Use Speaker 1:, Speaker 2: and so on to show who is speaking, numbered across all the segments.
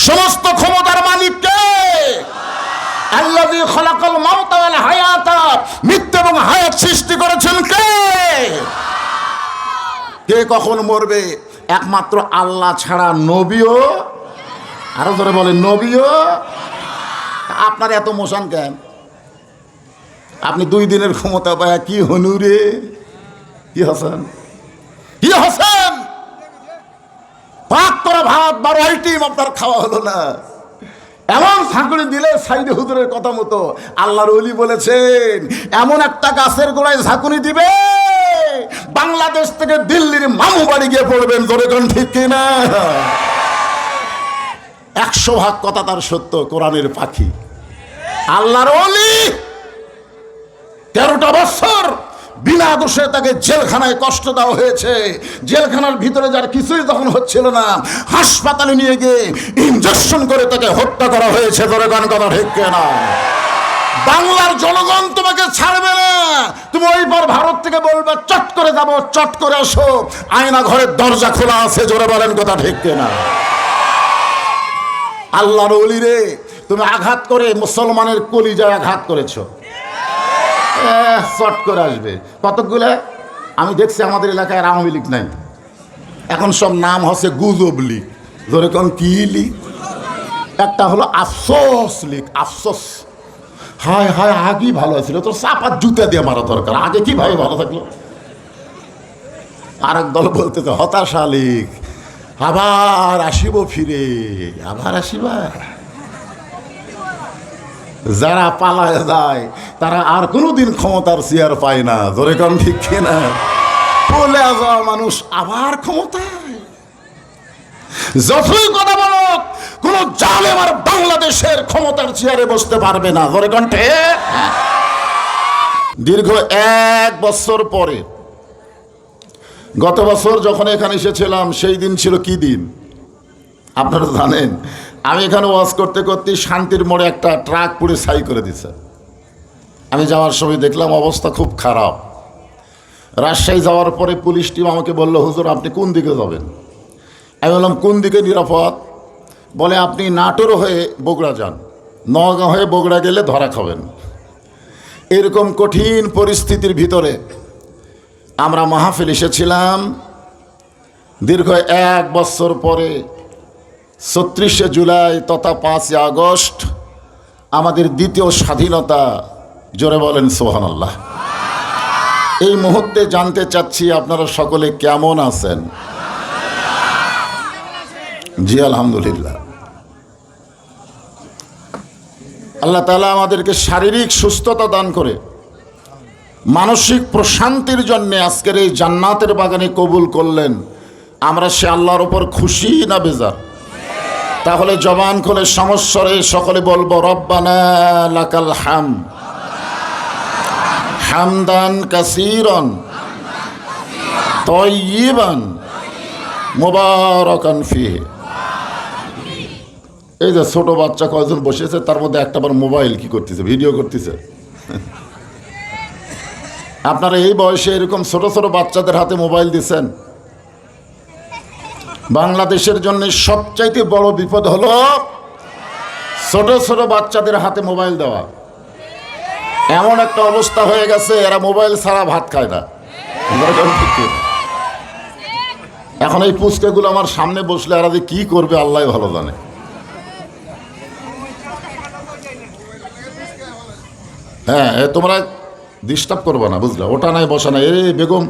Speaker 1: সমস্ত ক্ষমতার মালিক কে? আল্লাযী খালাকাল মাউতা ওয়াল হায়াতা, মৃত্যু এবং হায়াত সৃষ্টি করেছেন কে? কে কখন মরবে একমাত্র আল্লাহ ছাড়া। নবীও, আরো ধরে বলেন নবীও। আপনার এত মোশন কেন? আপনি 2 দিনের ক্ষমতা পায় কি হনুরে, কি হাসান, কি হাসান, পাক করা ভাত 12 আইটেম আপনার খাওয়া হলো না। এমন ঝাঁকুনি দিলে সাইদে হুজুরের কথা মতো আল্লাহর ওলি বলেছেন, এমন একটা গাছের গোড়ায় ঝাঁকুনি দিবে বাংলাদেশ থেকে দিল্লির মামু বাড়ি গিয়ে পড়বেন। জোরে কোন ঠিক কিনা? 100% কথা তার সত্য। কোরআনের পাখি আল্লাহর ওলি 13টা বছর বিনা দোষে তাকে জেলখানায় কষ্ট দেওয়া হয়েছে। জেলখানার ভিতরে যার কিছুই তখন হচ্ছিল না, হাসপাতালে নিয়ে গিয়ে ইনজেকশন করে তাকে হত্যা করা হয়েছে। ধরে গান কথা ঠিক না? বাংলার জনগণ তোমাকে ছাড়বে না। তুমি ওই পর ভারত থেকে বলবে চট করে যাবো, চট করে আসো, আয়না ঘরের দরজা খোলা আছে। জোরে বলেন কথা ঠিক না? আল্লাহর ওলি রে, তুমি আঘাত করে মুসলমানের কলিজায় আঘাত করেছো, চট করে আসবে। কতগুলো আমি দেখছি আমাদের এলাকায় আওয়ামী লীগ নাই, এখন সব নাম হচ্ছে গুজব লীগ। ধরে কোন কি লীগ? একটা হলো আফসোস লীগ। আফসোস, হায় হায় আগেই ভালো ছিল, তোর চাপার জুতা দিয়ে মারা দরকার, আগে কিভাবে ভালো থাকলো। আর এক দল বলতে হতাশা লীগ, আবার আসিব ফিরে, আবার আসিবা। যারা পালায় যায় তারা আর কোনোদিন ক্ষমতার চেয়ার পায় না। ধরে কম ঠিক কিনা? বলে যাওয়া মানুষ আবার ক্ষমতায়। যতই কথা বলো, কোন জালেম আর বাংলাদেশের ক্ষমতার চেয়ারে বসতে পারবে না। ধরে কণ্ঠে দীর্ঘ 1 বছর পরে, গত বছর যখন এখানে এসেছিলাম সেই দিন ছিল কি দিন আপনারা জানেন? আমি এখানে ওয়াজ করতে করতে শান্তির মোড়ে একটা ট্রাক পুড়ে ছাই করে দিছে। আমি যাওয়ার সময় দেখলাম অবস্থা খুব খারাপ। রাজশাহী যাওয়ার পরে পুলিশ টিম আমাকে বললো, হুজুর আপনি কোন দিকে যাবেন? আমি বললাম কোন দিকে নিরাপদ? বলে আপনি নাটোর হয়ে বগুড়া যান, নওগাঁ হয়ে বগুড়া গেলে ধরা খাবেন। এরকম কঠিন পরিস্থিতির ভিতরে আমরা মাহফিল এসেছিলাম। দীর্ঘ 1 বছর পরে ৩৬শে জুলাই তথা 5ই আগস্ট আমাদের দ্বিতীয় স্বাধীনতা। জোরে বলেন সুবহানাল্লাহ। এই মুহূর্তে জানতে চাচ্ছি আপনারা সকলে কেমন আছেন? জি আলহামদুলিল্লাহ। আল্লাহ তাআলা আমাদেরকে শারীরিক সুস্থতা দান করে মানসিক প্রশান্তির জন্য আজকের এই জান্নাতের বাগানে কবুল করলেন। আমরা সে আল্লাহর উপর খুশি না বেজার? তাহলে জবান খুলে সমস্বরে সকলে বলবো, রব্বানা লাকাল হাম হামদান কাসীরান তাইয়িবান মুবারাকান ফিহি। এই যে ছোট বাচ্চা কয়জন বসেছে, তার মধ্যে একটা বার মোবাইল কি করতেছে, ভিডিও করতেছে। আপনারা এই বয়সে এরকম ছোট ছোট বাচ্চাদের হাতে মোবাইল দিচ্ছেন। বাংলাদেশের জন্য সবচাইতে বড় বিপদ হলো ছোট ছোট বাচ্চাদের হাতে মোবাইল দেওয়া। এমন একটা অবস্থা হয়ে গেছে, এরা মোবাইল ছাড়া ভাত খায় না। এখন এই পুচকাগুলো আমার সামনে বসলে এরা যে কি করবে আল্লাহ ভালো জানে। হ্যাঁ, তোমরা ডিস্টার্ব করবে না, বুঝলে? ওটা নাই বসা নাই। বেগম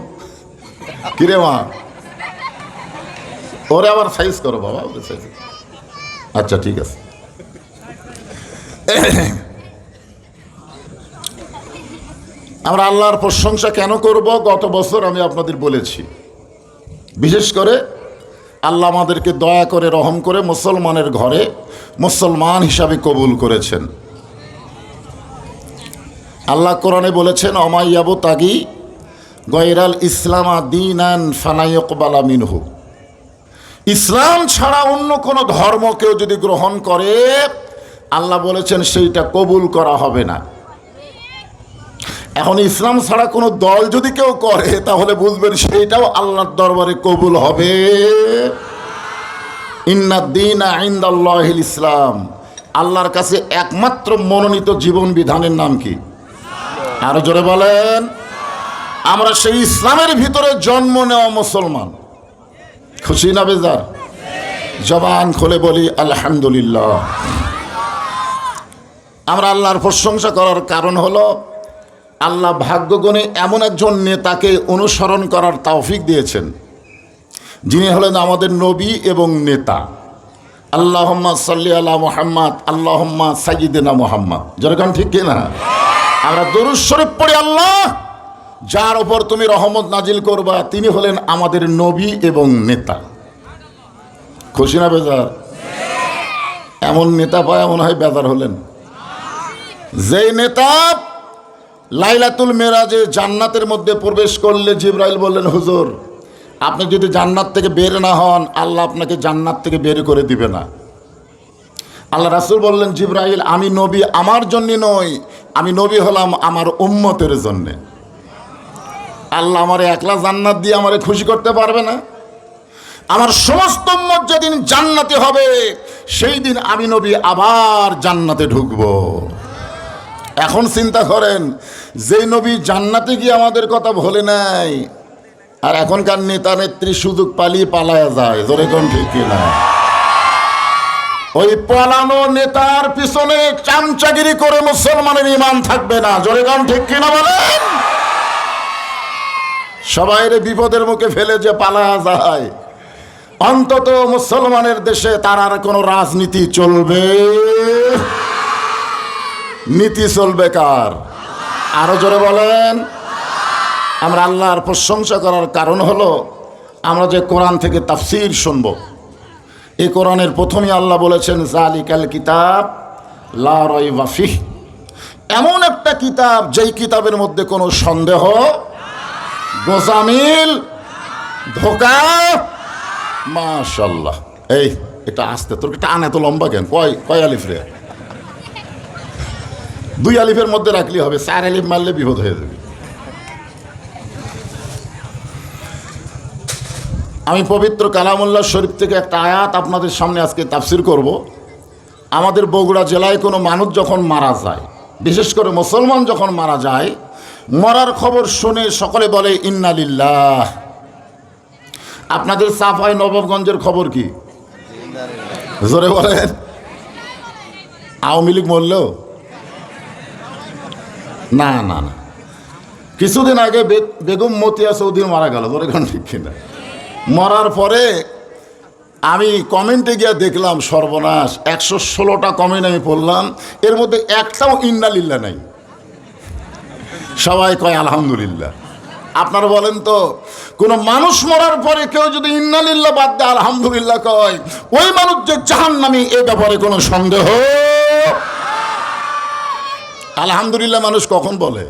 Speaker 1: কিরে মা, ওরে আবার সাইজ করো বাবা। আচ্ছা ঠিক আছে। আমরা আল্লাহর প্রশংসা কেন করব? গত বছর আমি আপনাদের বলেছি, বিশেষ করে আল্লাহ আমাদেরকে দয়া করে রহম করে মুসলমানের ঘরে মুসলমান হিসাবে কবুল করেছেন। আল্লাহ কোরআনে বলেছেন, অমাইয়াবু তাগি গয়রাল ইসলামা দীনান ফালা ইউকবালা মিনহু। ইসলাম ছাড়া অন্য কোনো ধর্ম কেউ যদি গ্রহণ করে, আল্লাহ বলেছেন সেইটা কবুল করা হবে না। এখন ইসলাম ছাড়া কোনো দল যদি কেউ করে, তাহলে বুঝবেন সেইটাও আল্লাহর দরবারে কবুল হবে। ইন্নাদ-দীনা ইনদাল্লাহিল ইসলাম, আল্লাহর কাছে একমাত্র মনোনীত জীবন বিধানের নাম কি? আরো জোরে বলেন। আমরা সেই ইসলামের ভিতরে জন্ম নেওয়া মুসলমান। খুশি না বেজার? জবান খুলে বলি আলহামদুলিল্লাহ। আমরা আল্লাহর প্রশংসা করার কারণ হলো আল্লাহ ভাগ্যগুণে এমন একজন নেতাকে অনুসরণ করার তৌফিক দিয়েছেন, যিনি হলেন আমাদের নবী এবং নেতা। আল্লাহুম্মা সাল্লি আলা মুহাম্মদ, আল্লাহুম্মা সাইয়্যিদিনা মুহাম্মদ। যেরকম ঠিক কিনা? আমরা দরুদ শরীফ পড়ি, আল্লাহ যার ওপর তুমি রহমত নাজিল করবা তিনি হলেন আমাদের নবী এবং নেতা। খুশি না বেজার? এমন নেতা পায় মনে হয় বেজার হলেন। যেই নেতা লাইলাতুল মেরাজে জান্নাতের মধ্যে প্রবেশ করলে জিবরাইল বললেন, হুজুর আপনি যদি জান্নাত থেকে বের না হন আল্লাহ আপনাকে জান্নাত থেকে বের করে দিবে না। আল্লাহ রাসূল বললেন, জিবরাইল আমি নবী আমার জন্য নই, আমি নবী হলাম আমার উম্মতের জন্যে। আল্লাহ আমারে একলা জান্নাত দিয়ে আমারে খুশি করতে পারবে না। আমার সমস্ত উম্মত যেদিন জান্নাতে হবে সেই দিন আমি নবী আবার জান্নাতে ঢুকবো। এখন চিন্তা করেন, যে নবী জান্নাতে গিয়ে আমাদের কথা ভোলে নাই, আর এখনকার নেতা নেত্রী সুযোগ পালিয়ে পালায়া যায়। জোরে কোন ঠিক কিনা? ওই পালানো নেতার পিছনে চামচাগিরি করে মুসলমানের ঈমান থাকবে না। জোরে কোন ঠিক কিনা বলেন? সবাইরে বিপদের মুখে ফেলে যে পালায়া যায়, অন্তত মুসলমানের দেশে তার আর কোনো রাজনীতি চলবে? নীতি চলবে কার? আরো জোরে বলেন। আমরা আল্লাহর প্রশংসা করার কারণ হলো আমরা যে কোরআন থেকে তাফসীর শুনব। এই কোরআনের প্রথমে আল্লাহ বলেছেন যালিকাল কিতাব লা রাইবা ফিহ, এমন একটা কিতাব যেই কিতাবের মধ্যে কোনো সন্দেহ, গোজামিল, ধোঁকা। মাশাআল্লাহ। এই এটা আসতে তোর এটা আনে তো লম্বা কেন? কয় আলিফ রে? 2 আলিফের মধ্যে রাখলে হবে, 4 আলিফ মারলে বিপদ হয়ে যাবে। আমি পবিত্র কালামুল্লাহ শরীফ থেকে একটা আয়াত আপনাদের সামনে আজকে তাফসীর করব। আমাদের বগুড়া জেলায় কোনো মানুষ যখন মারা যায়, বিশেষ করে মুসলমান যখন মারা যায়, মরার খবর শুনে সকলে বলে ইন্না লিল্লাহ। আপনাদের সাফাই নবাবগঞ্জের খবর কি? জোরে বলেন। আওয়ামী লীগ মরলো? না না না, কিছুদিন আগে বেগম মতিয়া চৌধুরী মারা গেল। জোরে কোন ঠিক কিনা? মরার পরে আমি কমেন্টে গিয়ে দেখলাম সর্বনাশ, 116টা কমেন্ট আমি পড়লাম, এর মধ্যে একটাও ইন্না লিল্লাহ নাই। সবাই কয় আলহামদুলিল্লাহ। আপনারা বলেন তো, কোন মানুষ মরার পরে কেউ যদি ইন্না লিল্লাহ বাদ দেয় আলহামদুলিল্লাহ কয়, ওই মানুষ যে জাহান্নামী এ ব্যাপারে কোনো সন্দেহ? আলহামদুলিল্লাহ মানুষ কখন বলে?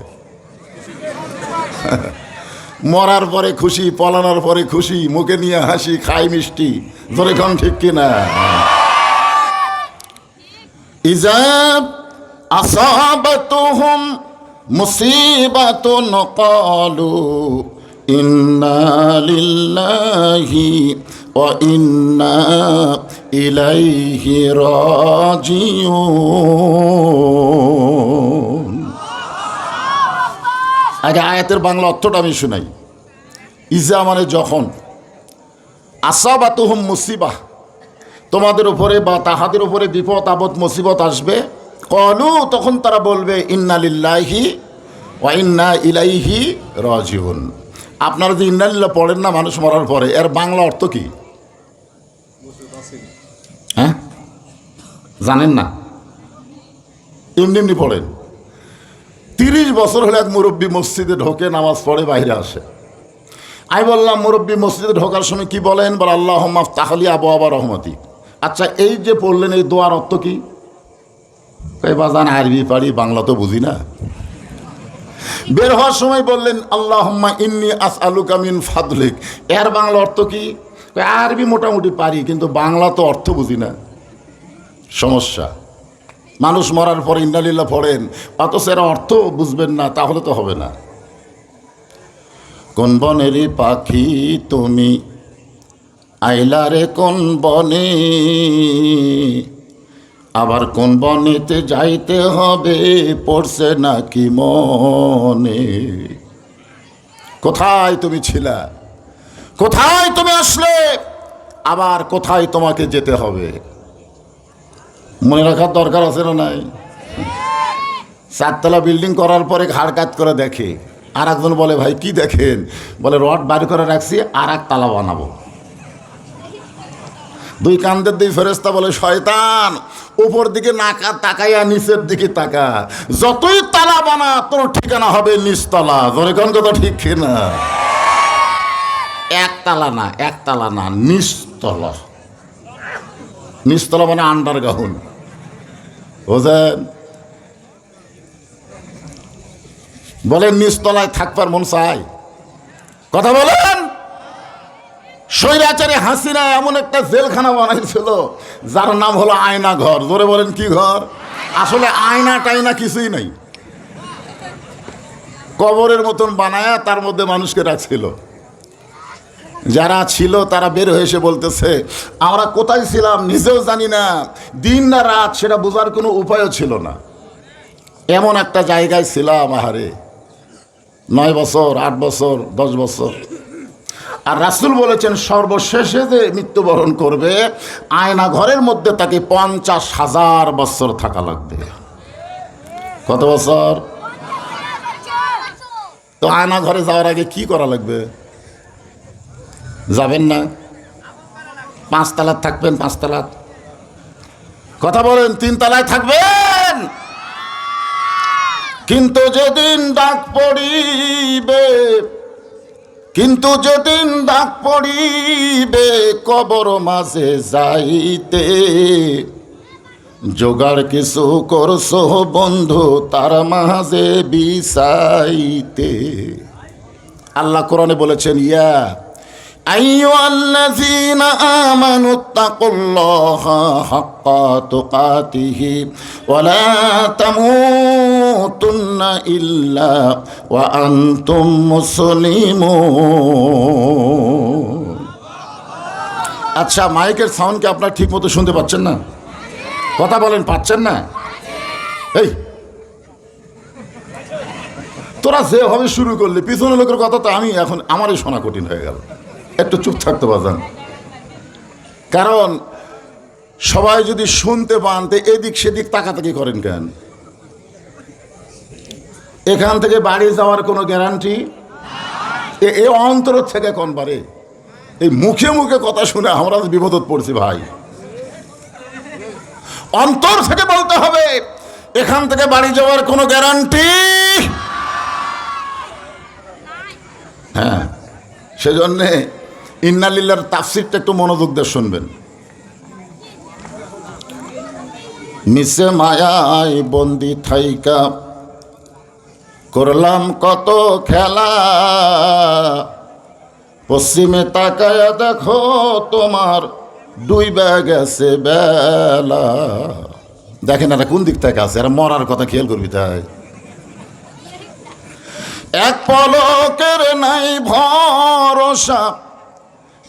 Speaker 1: মরার পরে খুশি, পলানোর পরে খুশি, মুখে নিয়ে হাসি, খাই মিষ্টি। ধরে কোন ঠিক কিনা? ইজা আসাবাতুহুম মুসিবাতুন ক্বালু ইন্না লিল্লাহি ওয়া ইন্না ইলাইহি রাজিউন। আগে আয়াতের বাংলা অর্থটা আমি শুনাই। ইজা মানে যখন, আসাবাতুহুম মুসিবাহ তোমাদের উপরে বা তাহাদের উপরে বিপদ আপদ মুসিবত আসবে, ক্বালু তখন তারা বলবে ইন্না লিল্লাহি ওয়া ইন্না ইলাইহি রাজিউন। আপনারা যে ইন্না লিল্লাহ পড়েন না মানুষ মরার পরে, এর বাংলা অর্থ কি? হ্যাঁ জানেন না? এমনি এমনি পড়েন। 30 বছর হলে এক মুরব্বী মসজিদে ঢোকে, নামাজ পড়ে বাইরে আসে। আমি বললাম মুরব্বী মসজিদে ঢোকার সময় কি বলেন? বলে আল্লাহুম্মা আফতাহ লি আবওয়াবা রহমতি। আচ্ছা এই যে পড়লেন এই দোয়ার অর্থ কি? কই বাজান আরবি পারি, বাংলা তো বুঝি না। বের হওয়ার সময় বললেন আল্লাহুম্মা ইন্নী আসআলুকা মিন ফাদলিক, এর বাংলা অর্থ কি? আরবি মোটামুটি পারি কিন্তু বাংলা তো অর্থ বুঝি না। সমস্যা। মানুষ মরার পর ইন্না লিল্লাহ পড়েন, অথচ এরা অর্থ বুঝবেন না, তাহলে তো হবে না। কোন বনেরই পাখি তুমি, আইলারে কোন বনে, আবার কোন বনেতে যাইতে হবে পড়ছে নাকি মনে। কোথায় তুমি ছিলা, কোথায় তুমি আসলে, আবার কোথায় তোমাকে যেতে হবে, মনে রাখার দরকার আছে না নাই? চারতলা বিল্ডিং করার পরে ঘাড় কাত করে দেখে, আর একজন বলে ভাই কি দেখেন, বলে রড বার করে রাখছি আর এক তালা বানাবো। দুই কান্দের দুই ফেরেশতা বলে শয়তান উপর দিকে নাকা তাকাইয়া নিচের দিকে তাকা, যতই তালা বানা তোর ঠিকানা হবে নিচতলা। ধরে কোন কথা ঠিক কিনা? একতলা না, একতলা না, নিচতলা। নিচতলা মানে আন্ডারগ্রাউন্ড, বুঝেন? বলেন নিচতলায় থাকবার মন চাই? কথা বলেন। স্বৈরাচারী হাসিনা এমন একটা জেলখানা বানাইছিল যার নাম হলো আয়না ঘর। জোরে বলেন কি ঘর? আসলে আয়না টাইনা কিছুই নাই, কবরের মতন বানায়া তার মধ্যে মানুষকে রাখছিল। যারা ছিল তারা বের হয়ে এসে বলতেছে আমরা কোথায় ছিলাম নিজেও জানি না, দিন না রাত সেটা বোঝার কোনো উপায়ও ছিল না। এমন একটা জায়গায় ছিলাম, আহারে 9 বছর, 8 বছর, 10 বছর। আর রাসূল বলেছেন সর্বশেষে যে মৃত্যুবরণ করবে আয়না ঘরের মধ্যে তাকে 50,000 বছর থাকা লাগবে। কত বছর? তো আয়না ঘরে যাওয়ার আগে কি করা লাগবে? যাবেন না? 5 তলায় থাকবেন? 5 তলা? কথা বলেন 3 তলায় থাকবেন? কিন্তু যেদিন ডাক পড়িবে, কিন্তু যেদিন ডাক পড়িবে কবর মাঝে যাইতে, জোগাড় কিছু করছো বন্ধু তার মাঝে বিছাইতে। আল্লাহ কোরআনে বলেছেন ইয়া আইয়ুহাল্লাযীনা আমানুত্তাকুল্লাহা হাক্কা তুকাতিহি ওয়া লা তামুতুন্না ইল্লা ওয়া আনতুম মুসলিমুন। আচ্ছা, মাইকের সাউন্ড কি আপনারা ঠিক মতো শুনতে পাচ্ছেন না? কথা বলেন, পাচ্ছেন না? এই তোরা যেভাবে শুরু করলি পিছনে লোকের কথা তো আমি এখন আমারই শোনা কঠিন হয়ে গেল। একটু চুপ থাকতে বাজান, কারণ সবাই যদি শুনতে পান তো এদিক সেদিক তাকাতাকি করেন কেন? এখান থেকে বাড়ি যাওয়ার কোনো গ্যারান্টি এ অন্তর থেকে কোন বারে এই মুখে মুখে কথা শুনে আমরা বিপদত পড়ছি ভাই। অন্তর থেকে বলতে হবে এখান থেকে বাড়ি যাওয়ার কোনো গ্যারান্টি। হ্যাঁ, সেজন্যে ইন্নালিল্লাহর তাফসীরটা একটু মনোযোগ দিয়ে শুনবেন। মিশে মায়ায় বন্দি থাইকা করলাম কত খেলা, পশ্চিমে তাকায়া দেখো তোমার ডুইবা গেছে বেলা। দেখেন এটা কোন দিক থেকে আছে, এরা মরার কথা খেয়াল করবি। তাই এক পলকের নাই ভরসা,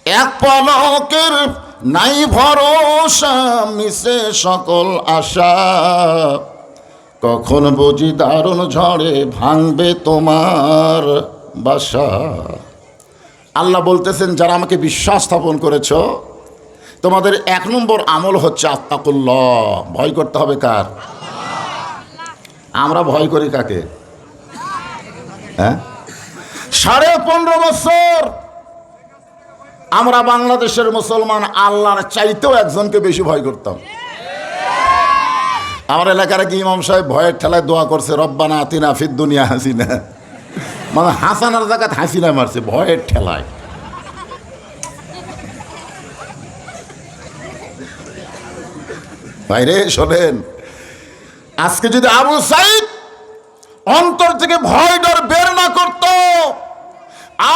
Speaker 1: এক পলকের নাই ভরসা, মিশে সকল আশা, কখন বুঝি দারুণ ঝড়ে ভাঙবে তোমার বাসা। আল্লাহ বলতেছেন যারা আমাকে বিশ্বাস স্থাপন করেছ তোমাদের 1 নম্বর আমল হচ্ছে আত্তাকুল্লাহ, ভয় করতে হবে কার? আমরা ভয় করি কাকে? হ্যাঁ, 15.5 বছর আমরা বাংলাদেশের মুসলমান আল্লাহর চাইতেও একজনকে বেশি ভয় করতাম। আমার এলাকার কি ইমাম সাহেব ভয়ের ঠেলায় দোয়া করছে রব্বানা আতিনা ফিদ দুনিয়া হাসিনা, মানে হাসানার জায়গায় হাসিনা মারছে ভয়ের ঠেলায়। ভাইরে শোনেন, আজকে যদি আবু সাইদ অন্তর থেকে ভয় ডর বের না করত,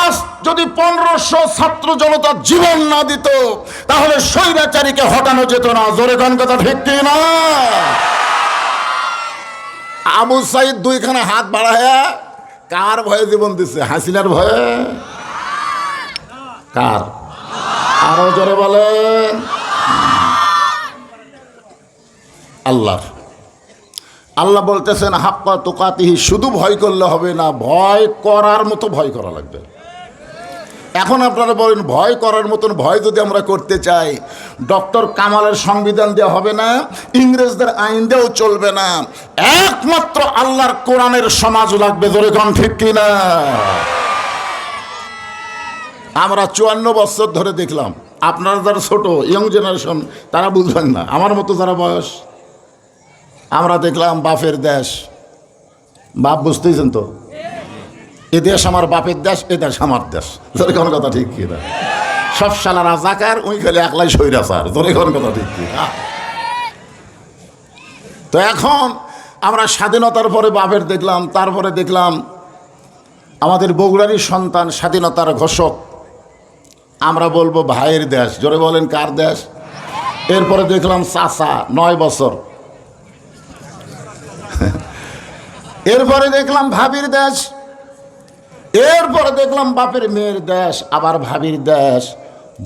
Speaker 1: আজ যদি 1500 ছাত্র জনতা জীবন না দিত, তাহলে স্বৈরাচারীকে হটানো যেত না। জোরে গান কথা ঠিক কি না? আবু সাইদ 2খানা হাত বাড়ায়া কার ভয়ে জীবন দিচ্ছে? হাসিনার ভয়ে? কার? আরো জোরে বলেন। আল্লাহ বলতেছেন হাক্কা তুকাতিহি, শুধু ভয় করলে হবে না, ভয় করার মতো ভয় করা লাগবে। এখন আপনারা বলেন, ভয় করার মতন ভয় যদি আমরা করতে চাই, ডক্টর কামালের সংবিধান দেওয়া হবে না, ইংরেজদের আইন দেওয়াও চলবে না, একমাত্র আল্লাহর কোরআনের সমাজ লাগবে। জোরে কোন ঠিক কিনা? আমরা 54 বছর ধরে দেখলাম, আপনারা যারা ছোট ইয়ং জেনারেশন তারা বুঝবেন না, আমার মতো যারা বয়স, আমরা দেখলাম বাপের দেশ। বাপ বুঝতেইছেন তো, এ দেশ আমার বাপের দেশ, এ দেশ আমার দেশ। ধরে কোন কথা ঠিক কিনা? সব শালা রাজাকার, ওই খালি একলাই স্বৈরাচার। ধরে কোন কথা ঠিক কিনা? তো এখন আমরা স্বাধীনতার পরে বাপের দেখলাম, তারপরে দেখলাম আমাদের বগুড়ারই সন্তান স্বাধীনতার ঘোষক, আমরা বলবো ভাইয়ের দেশ। জোরে বলেন কার দেশ? এরপরে দেখলাম চাচা 9 বছর, এরপরে দেখলাম ভাবির দেশ, এরপরে দেখলাম বাপের মেয়ের দেশ, আবার ভাবির দেশ।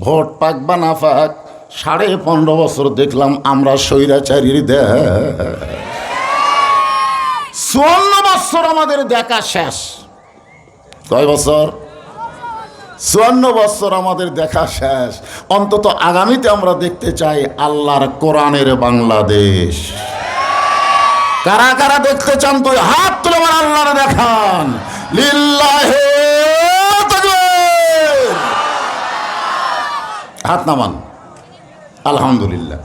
Speaker 1: ভোট পাক বা না পাক 15.5 বছর দেখলাম আমরা স্বৈরাচারীর দেশ। 54 বছর আমাদের দেখা শেষ। কয় বছর? 54 বছর আমাদের দেখা শেষ। অন্তত আগামীতে আমরা দেখতে চাই আল্লাহর কোরআনের বাংলাদেশ। কারা কারা দেখতে চান? তুই হাত তুলে আমার আল্লাহর দেখান। লিল্লাহি তাকবীর। হাত নামান। আলহামদুলিল্লাহ।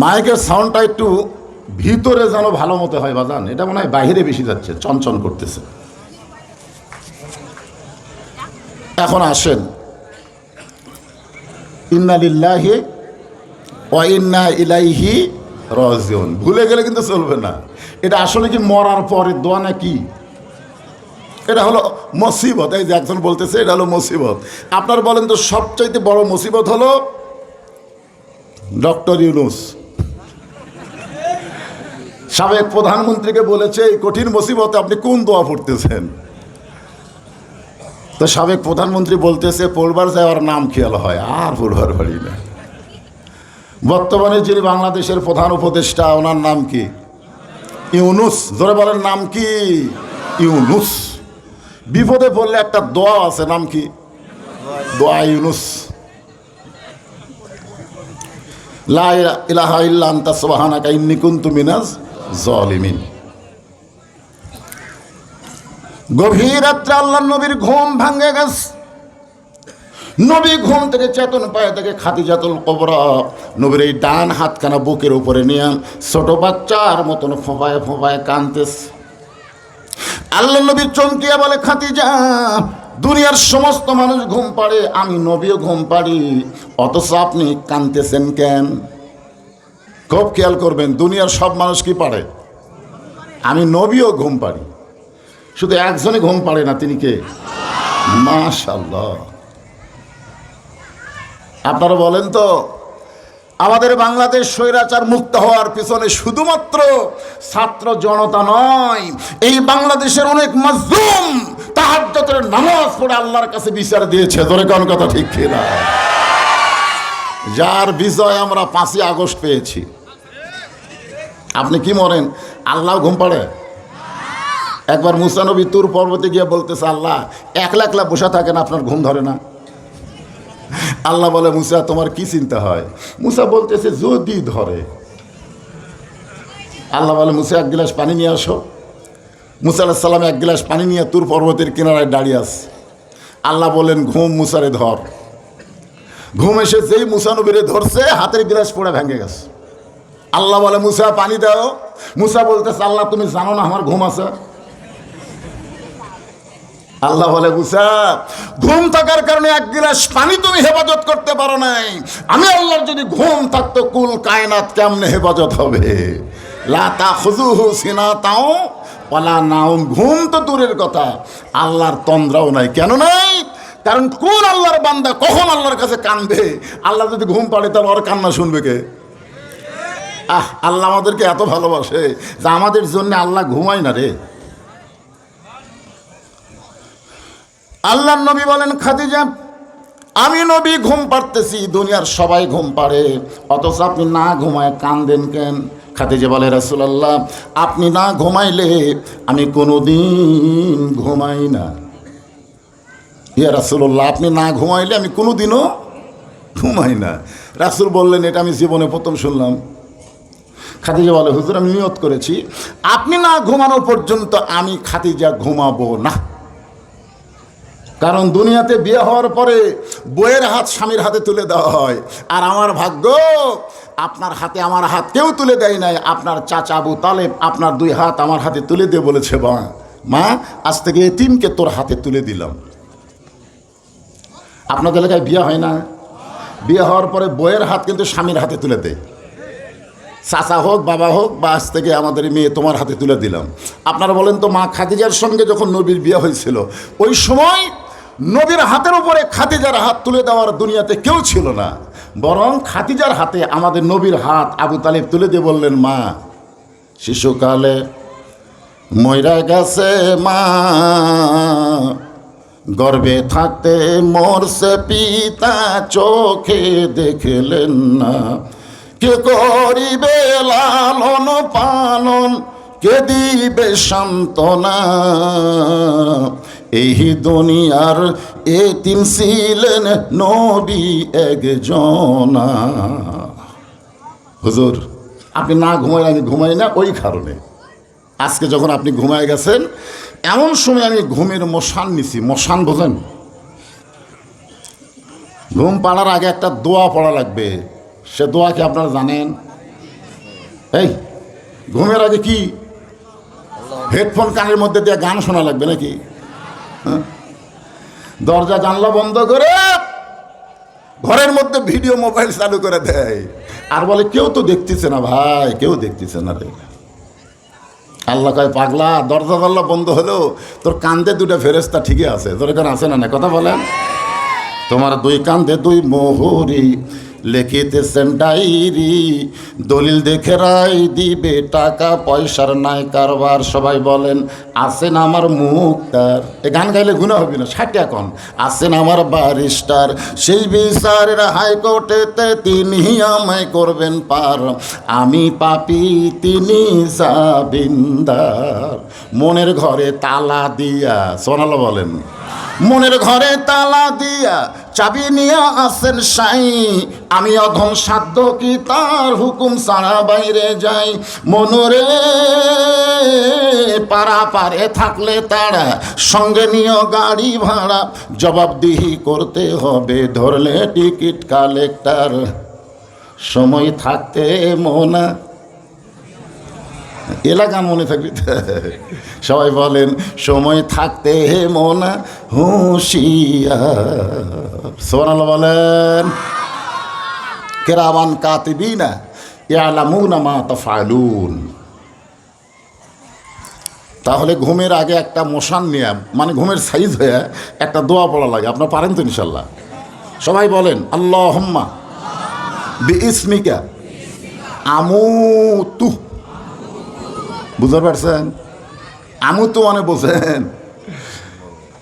Speaker 1: মাইকের সাউন্ডটা একটু ভিতরে যেন ভালো মতো হয় বাজান, এটা মনে হয় বাইরে বেশি যাচ্ছে, চনচন করতেছে। এখন আসেন, ইন্না লিল্লাহি ওয়া ইন্না ইলাইহি রাজিউন। ভুলে গেলে কিন্তু চলবে না। এটা আসলে কি মরার পরে দোয়া নাকি? এটা হলো মুসিবত। এই যে একজন বলতেছে এটা হলো মুসিবত। আপনার বলেন তো সবচাইতে বড় মুসিবত হলো ডক্টর ইউনূস। সাবেক প্রধানমন্ত্রীকে বলেছে এই কঠিন মুসিবতে আপনি কোন দোয়া পড়তেছেন? তো সাবেক প্রধানমন্ত্রী বলতেছে পড়বার যাওয়ার নাম খেয়াল হয়, আর পড়বার পারি না। বর্তমানে যিনি বাংলাদেশের প্রধান উপদেষ্টা, ওনার নাম কি? ইউনূস। জোরে বলেন নাম কি? ইউনূস। বিপদে পড়লে একটা দোয়া আছে, নাম কি? দোয়া ইউনূস। লা ইলাহা ইল্লা আনতা সুবহানাকা ইন্নী কুনতু মিনাজ জালিমিন। গভীর রাত্রে আল্লাহর নবীর ঘুম ভাঙে গেছে। নবী ঘুম থেকে চেতন পায় থেকে খাদিজাতুল কুবরা নবীর এই ডান হাতখানা বুকের উপরে নিয়ে ছোট বাচ্চার মতন ফোঁপায় ফোঁপায় কাঁদতেছে। আল্লাহর নবী চমকিয়া বলে, খাদিজা, দুনিয়ার সমস্ত মানুষ ঘুম পাড়ে, আমি নবীও ঘুম পাড়ি, অথচ আপনি কাঁদতেছেন কেন? খুব খেয়াল করবেন, দুনিয়ার সব মানুষ কি পারে? আমি নবীও ঘুম পাড়ি, শুধু একজনে ঘুম পাড়ে না, তিনি কে? মাশাআল্লাহ। আপনারা বলেন তো, আমাদের বাংলাদেশ স্বৈরাচার মুক্ত হওয়ার পিছনে শুধুমাত্র ছাত্র জনতা নয়, এই বাংলাদেশের অনেক মাজলুম তাহাজ্জুদের নামাজ পড়ে আল্লাহর কাছে বিচার দিয়েছে। ধরে কোন কথা ঠিক কিনা? যার বিজয় আমরা 5ই আগস্ট পেয়েছি। আপনি কি মরেন আল্লাহ ঘুম পাড়ে? একবার মুসা নবী তুর পর্বতে গিয়ে বলতেছে, আল্লাহ একলা একলা বসে থাকেন, আপনার ঘুম ধরে না? আল্লাহ বলে, মুসা তোমার কি চিন্তা হয়? মুসা বলতেছে যদি ধরে। আল্লাহ বলে, মুসা 1 গ্লাস পানি নিয়ে আসো। মুসা আলাইহিস সালাম 1 গ্লাস পানি নিয়ে তুর পর্বতের কিনারায় দাঁড়িয়ে আছে। আল্লাহ বলেন, ঘুম মুসারে ধর। ঘুম এসে যেই মুসা নবীরে ধরছে, হাতের গ্লাস পড়ে ভেঙে গেছে। আল্লাহ বলে, মুসা পানি দাও। মুসা বলতেছে, আল্লাহ তুমি জানো না আমার ঘুম আছে? আল্লাহ বলে, মুসা ঘুম থাকার কারণে 1 গ্লাস পানি তুমি হেফাজত করতে পারো নাই, আমি আল্লাহর যদি ঘুম থাকতো কুল কায়নাত কেমনে হেফাজত হবে? লা তাখুযুহু সিনাতাও ওয়ালা নাওম। ঘুম তো দূরের কথা, আল্লাহর তন্দ্রাও নাই। কেন নাই? কারণ কোন আল্লাহর বান্দা কখন আল্লাহর কাছে কাঁদবে? আল্লাহ যদি ঘুম পাড়ে তাহলে ওর কান্না শুনবে কে? আল্লাহ আমাদেরকে এত ভালোবাসে যে আমাদের জন্য আল্লাহ ঘুমায় না রে। আল্লাহর নবী বলেন, খাদিজা আমি নবী ঘুম পাড়তেছি, দুনিয়ার সবাই ঘুম পাড়ে, অথচ আপনি না ঘুমায় কান্দেন কেন? খাদিজা বলে, রাসূলুল্লাহ আপনি না ঘুমাইলে আমি কোনোদিন ঘুমাই না। ইয়া রাসূলুল্লাহ আপনি না ঘুমাইলে আমি কোনোদিনও ঘুমাই না। রাসূল বললেন, এটা আমি জীবনে প্রথম শুনলাম। খাদিজা বলে, হুজুর আমি নিয়ত করেছি আপনি না ঘুমানো পর্যন্ত আমি খাদিজা ঘুমাবো না। কারণ দুনিয়াতে বিয়ে হওয়ার পরে বইয়ের হাত স্বামীর হাতে তুলে দেওয়া হয়, আর আমার ভাগ্য আপনার হাতে আমার হাত কেউ তুলে দেয় নাই। আপনার চাচা আবু তালেব আপনার 2 হাত আমার হাতে তুলে দিয়ে বলেছে, মা আজ থেকে এতিমকে তোর হাতে তুলে দিলাম। আপনাদের এলাকায় বিয়ে হয় না? বিয়ে হওয়ার পরে বইয়ের হাত কিন্তু স্বামীর হাতে তুলে দেয়, চাচা হোক বাবা হোক, বা আজ থেকে আমাদের মেয়ে তোমার হাতে তুলে দিলাম। আপনারা বলেন তো, মা খাদিজার সঙ্গে যখন নবীর বিয়ে হয়েছিল ওই সময় নবীর হাতের উপরে খাদিজার হাত তুলে দেওয়ার দুনিয়াতে কেউ ছিল না, বরং খাদিজার হাতে আমাদের নবীর হাত আবু তালেব তুলে দিয়ে বললেন, মা শিশুকালে মইরা গেছে মা, গর্ভে থাকতে মরছে পিতা, চোখে দেখলেন না, কে করিবে লালন পালন, কে দিবে সান্ত্বনা, এই দুনিয়ার এতিম ছিলেন নবী একজনা। হুজুর আপনি না ঘুমাইলে আমি ঘুমাই না, ওই কারণে আজকে যখন আপনি ঘুমায় গেছেন এমন সময় আমি ঘুমের মশান নিছি। মশান বোঝেন? ঘুম পাড়ার আগে একটা দোয়া পড়া লাগবে। সে দোয়া কি আপনারা জানেন? এই ঘুমের আগে কি হেডফোন কানের মধ্যে দিয়ে গান শোনা লাগবে নাকি? দরজা জানলা বন্ধ করে ঘরের মধ্যে ভিডিও মোবাইল চালু করে দেয়, আর বলে কেউ তো দেখতেছে না ভাই, কেউ দেখতেছে না রে। আল্লাহ কয়, পাগলা দরজা জানলা বন্ধ হলেও তোর কান্দে 2টা ফেরেশতা ঠিকই আছে। তোর এখানে আছে না? কথা বলেন। তোমার 2 কান্দে 2 মোহরি, লিখিতেছেন ডায়েরি, দলিল দেখে রায় দিবে, টাকা পয়সার নাই কারবার। সবাই বলেন, আছেন আমার মুক্তার। এ গান গাইলে গুনাহ হবে না, 60 এখন। আছেন আমার ব্যারিস্টার, সেই বিচারের হাইকোর্টেতে তিনি আমায় করবেন পার, আমি পাপী তিনি জামিনদার। মনের ঘরে তালা দিয়া, সোনালা বলেন, মনের ঘরে তালা দিয়া চাবি নিয়ে আসেন সাই, আমি অধম সাধ্য কি তার হুকুম ছাড়া বাইরে যাই। মনরে পাড়া পারে থাকলে তারা, সঙ্গে নিয়ে গাড়ি ভাড়া, জবাবদিহি করতে হবে ধরলে টিকিট কালেক্টর। সময় থাকতে মোনা, এলাকা মনে থাকবে। সবাই বলেন, সময় থাকতে মোনা হুঁশিয়ার। সুবহানাল্লাহ বলেন। কিরামান কাতিবিনা ইয়ালামুনা মা তাফআলুন। তাহলে ঘুমের আগে একটা মশান নিয়ে, মানে ঘুমের সাইজ হয়ে একটা দোয়া পড়া লাগে। আপনারা পারেন তো ইনশাল্লাহ? সবাই বলেন, আল্লাহুম্মা বিইসমিকা আমুতু। বুঝতে পারছেন? আমুতু মানে বোঝেন?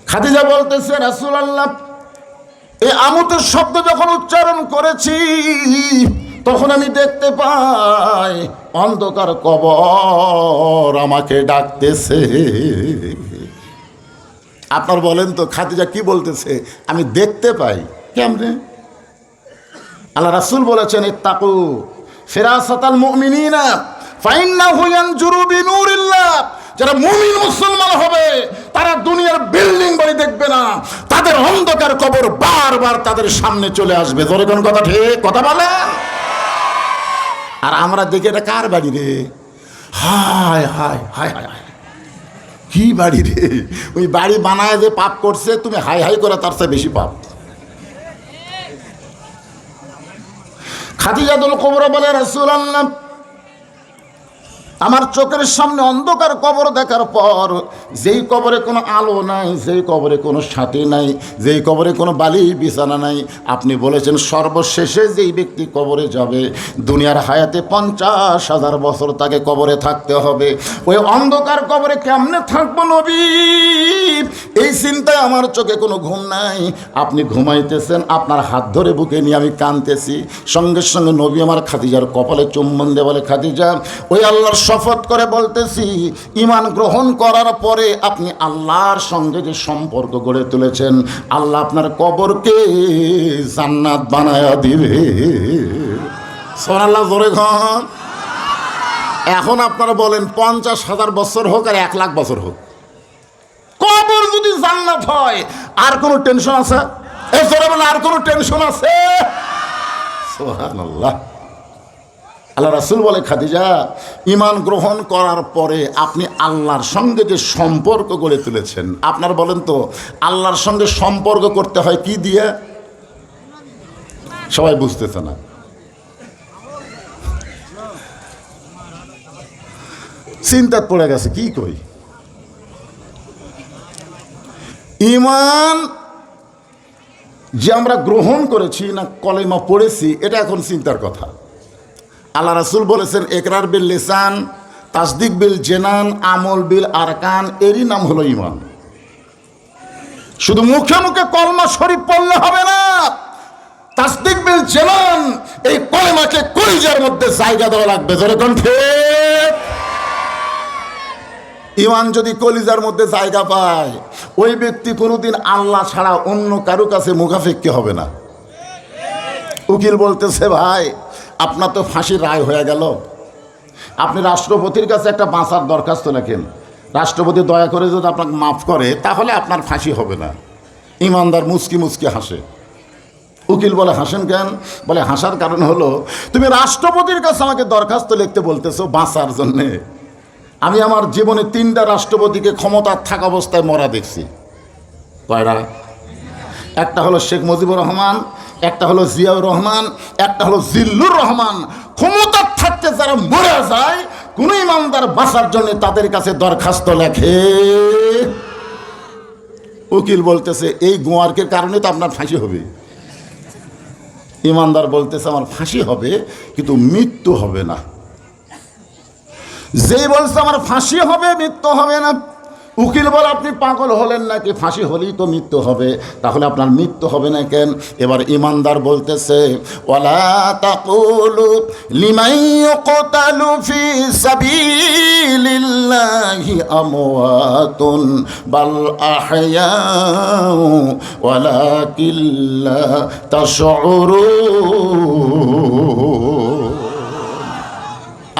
Speaker 1: খাদিজা বলতেছে, রাসূলুল্লাহ এই আমুতের শব্দ যখন উচ্চারণ করেছি তখন আমি দেখতে পাই অন্ধকার কবর আমাকে ডাকতেছে। আপনার বলেন তো খাদিজা কি বলতেছে? আমি দেখতে পাই কেমনে? আল্লাহ রাসূল বলেছেন, ইত্তাকু ফিরাসাতাল মুমিনিনা ফাইন্নাহু ইয়ানজুরু বিনুরিল্লাহ। যারা মুমিন মুসলমান হবে তারা দুনিয়ার বিল্ডিং বাড়ি দেখবে না, তাদের অন্ধকার কবর বারবার তাদের সামনে চলে আসবে। জোরে কোন কথা ঠিক? কথা বলে। আর আমরা দেখি এটা কার বাড়ি রে? হায় হায় হায় হায় হায়, কি বাড়ি রে? ওই বাড়ি বানায় যে পাপ করছে, তুমি হাই হাই করে তার চেয়ে বেশি পাপ। খাদিজাতুল কুবরা বলে, রাসূলুল্লাহ আমার চোখের সামনে অন্ধকার কবর দেখার পর, যেই কবরে কোনো আলো নাই, যেই কবরে কোনো সাথী নাই, যেই কবরে কোনো বালি বিছানা নাই, আপনি বলেছেন সর্বশেষে যেই ব্যক্তি কবরে যাবে, দুনিয়ার হায়াতে 50,000 বছর তাকে কবরে থাকতে হবে। ওই অন্ধকার কবরে কেমনে থাকবো নবী? এই চিন্তায় আমার চোখে কোনো ঘুম নাই। আপনি ঘুমাইতেছেন, আপনার হাত ধরে বুকে নিয়ে আমি কাঁদতেছি। সঙ্গে সঙ্গে নবী আমার খাদিজার কপালে চুম্বন দিয়ে বলে, খাদিজা, ওই আল্লাহর শপথ করে বলতেছি, ঈমান গ্রহণ করার পরে আপনি আল্লাহর সঙ্গে যে সম্পর্ক গড়ে তুলেছেন, আল্লাহ আপনার কবরকে জান্নাত বানায়া দিবে। সুবহানাল্লাহ, জোরে খান। এখন আপনারা বলেন 50,000 বছর হোক আর 1,00,000 বছর হোক, কবর যদি জান্নাত হয়, আর কোনো টেনশন আছে? আর কোনো টেনশন আছে? সুবহানাল্লাহ। আল্লাহ রাসূল বলে, খাদিজা, ঈমান গ্রহণ করার পরে আপনি আল্লাহর সঙ্গে যে সম্পর্ক গড়ে তুলেছেন, আপনার বলেন তো আল্লাহর সঙ্গে সম্পর্ক করতে হয় কি দিয়ে? সবাই বুঝতেছে না। চিন্তা পড়ে গেছে, কি কই? ঈমান যে আমরা গ্রহণ করেছি না কলেমা পড়েছি, এটা এখন চিন্তার কথা। আল্লাহ রাসূল বলেছেন, ইকরার বিল লিসান, তাসদিক বিল জিনান, আমল বিল আরকান, এরই নাম হলো ঈমান। শুধু মুখে মুখে কলমা শরীফ পড়লে হবে না, তাসদিক বিল জিনান, এই কলেমাকে কলিজার মধ্যে জায়গা দেওয়া লাগবে। জোরে কোন ঠিক? ঈমান যদি কলিজার মধ্যে জায়গা পায়, ওই ব্যক্তি কোনোদিন আল্লাহ ছাড়া অন্য কারো কাছে মুখাফেক্ষি হবে না। উকিল বলতেছে, ভাই আপনার তো ফাঁসির রায় হয়ে গেল, আপনি রাষ্ট্রপতির কাছে একটা বাঁচার দরখাস্ত লেখেন, রাষ্ট্রপতি দয়া করে যদি আপনাকে মাফ করে তাহলে আপনার ফাঁসি হবে না। ইমানদার মুচকি মুচকি হাসে। উকিল বলে, হাসেন কেন? বলে, হাসার কারণ হলো, তুমি রাষ্ট্রপতির কাছে আমাকে দরখাস্ত লিখতে বলতেছো বাঁচার জন্যে। আমি আমার জীবনে 3টা রাষ্ট্রপতিকে ক্ষমতার থাকা অবস্থায় মরা দেখছি। কয়টা? একটা হলো শেখ মুজিবুর রহমান, একটা হলো জিয়াউর রহমান, একটা হলো জিল্লুর রহমান। ক্ষমতার থাকতে যারা মরে যায়, কোন ইমানদার বাঁচার জন্য তাদের কাছে দরখাস্ত লেখে। উকিল বলতেছে, এই গোয়ারকের কারণে তো আপনার ফাঁসি হবে। ইমানদার বলতেছে, আমার ফাঁসি হবে কিন্তু মৃত্যু হবে না। যেই বলছে আমার ফাঁসি হবে, মৃত্যু হবে না, উকিল বলে, আপনি পাগল হলেন নাকি? ফাঁসি হলেই তো মৃত্যু হবে, তাহলে আপনার মৃত্যু হবে না কেন? এবার ইমানদার বলতেছে, ওয়ালা তাকুলু লিমান ইউকতালু ফি সাবিলিল্লাহি আমওয়াতুন বাল আহয়াউ ওয়ালাকিন লা তাশউরুন।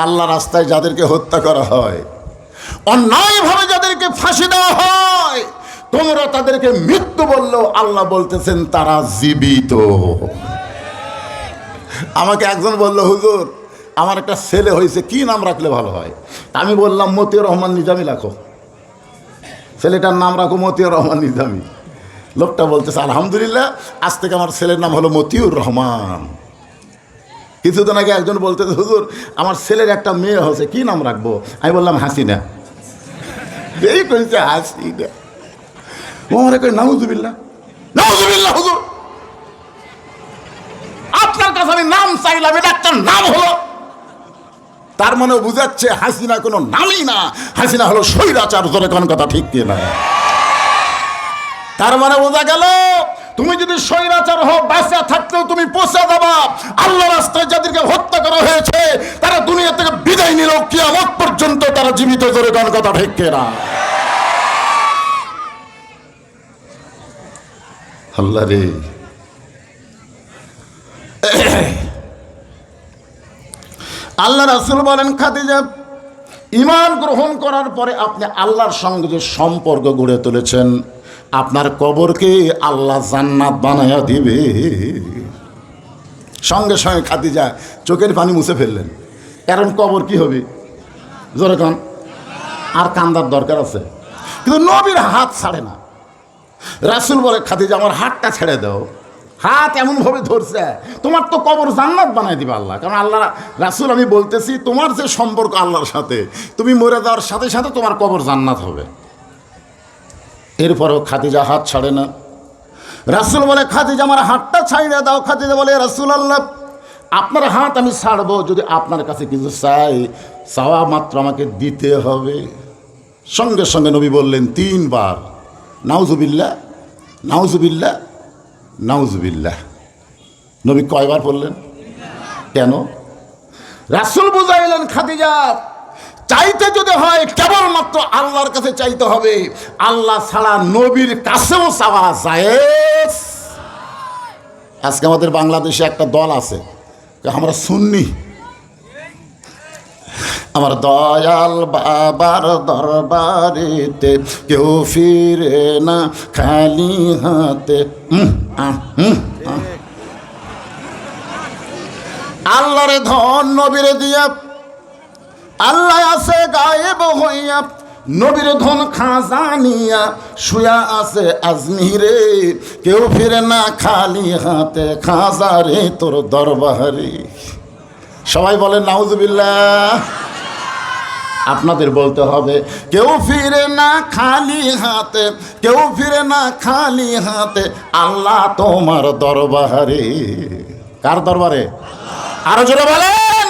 Speaker 1: আল্লাহ রাস্তায় যাদেরকে হত্যা করা হয়, অন্যায়ভাবে যাদেরকে ফাঁসি দেওয়া হয়, তোমরা তাদেরকে মৃত্যু বললেও আল্লাহ বলতেছেন তারা জীবিত। আমাকে একজন বলল, হুজুর আমার একটা ছেলে হয়েছে, কি নাম রাখলে ভালো হয়? আমি বললাম, মতিউর রহমান নিজামী রাখো। ছেলেটার নাম রাখো মতিউর রহমান নিজামী। লোকটা বলতেছে, আলহামদুলিল্লাহ, আজ থেকে আমার ছেলের নাম হলো মতিউর রহমান। কিছুদিন আগে একজন বলতেছে, হুজুর আমার ছেলের একটা মেয়ে হয়েছে, কি নাম রাখবো? আমি বললাম, হাসিনা। এই করেছে হাসিনা। ও আমার কই, নাউজুবিল্লাহ, নাউজুবিল্লাহ হুজুর, আপনার কাছে আমি নাম চাইলাম, এটা একটা নাম হলো। তার মানে বুঝাচ্ছে হাসিনা কোনো নামই না, হাসিনা হলো স্বৈরাচার। ধরে কোন কথা ঠিক কিনা? তার মানে বোঝা গেল, তুমি যদি স্বৈরাচার হও, বাঁচা থাকলেও তুমি পচে যাবা। আল্লাহ রাস্তায় যাদেরকে হত্যা করা হয়েছে, তারা দুনিয়া থেকে বিদায় নিল, কিয়ামত পর্যন্ত তারা জীবিত। ধরে কোন কথা ঠিক কিনা? আল্লাহ রে, আল্লাহ রাসূল বলেন, খাদিজা, ঈমান গ্রহণ করার পরে আপনি আল্লাহর সঙ্গে যে সম্পর্ক গড়ে তুলেছেন, আপনার কবরকে আল্লাহ জান্নাত বানায়া দিবে। সঙ্গে সঙ্গে খাদিজা চোখের পানি মুছে ফেললেন, কারণ কবর কি হবে? জোরে কান। আর কান্দার দরকার আছে, কিন্তু নবীর হাত ছাড়ে না। রাসূল বলে, খাদিজা আমার হাতটা ছেড়ে দাও। হাত এমনভাবে ধরছে, তোমার তো কবর জান্নাত বানাই দিবে আল্লাহ। কারণ আল্লাহ রাসূল, আমি বলতেছি তোমার যে সম্পর্ক আল্লাহর সাথে, তুমি মরে যাওয়ার সাথে সাথে তোমার কবর জান্নাত হবে। এরপরেও খাদিজা হাত ছাড়ে না। রাসূল বলে, খাদিজা আমার হাতটা ছাইড়া দাও। খাদিজা বলে, রাসূলুল্লাহ আপনার হাত আমি ছাড়বো যদি আপনার কাছে কিছু চাই, চাওয়া মাত্র আমাকে দিতে হবে। সঙ্গে সঙ্গে নবী বললেন 3 বার, নাউজুবিল্লাহ নাউজুবিল্লাহ নাউজুবিল্লাহ। নবী কয়বার বললেন? কেন? রাসূল বুঝাইলেন, খাদিজা চাইতে যদি হয় কেবলমাত্র আল্লাহর কাছে চাইতে হবে, আল্লাহ ছাড়া নবীর কাছেও চাওয়া জায়েজ। আজকে আমাদের বাংলাদেশে একটা দল আছে, আমরা সুন্নি, আমার দয়াল বাবার দরবারেতে কেউ ফিরে না খালি হাতে। আল্লাহরে ধন নবীরে দিয়া, আল্লাহ আছে গায়েব হইয়া, নবীর ধন খাজানিয়া শুয়া আছে আজমিরে, কেউ ফিরে না খালি হাতে খাজারে তোর দরবারে। সবাই বলেন নাউজুবিল্লাহ। আপনাদের বলতে হবে, কেউ ফিরে না খালি হাতে, কেউ ফিরে না খালি হাতে, আল্লাহ তোমার দরবারে। কার দরবারে? আরো জোরে বলেন।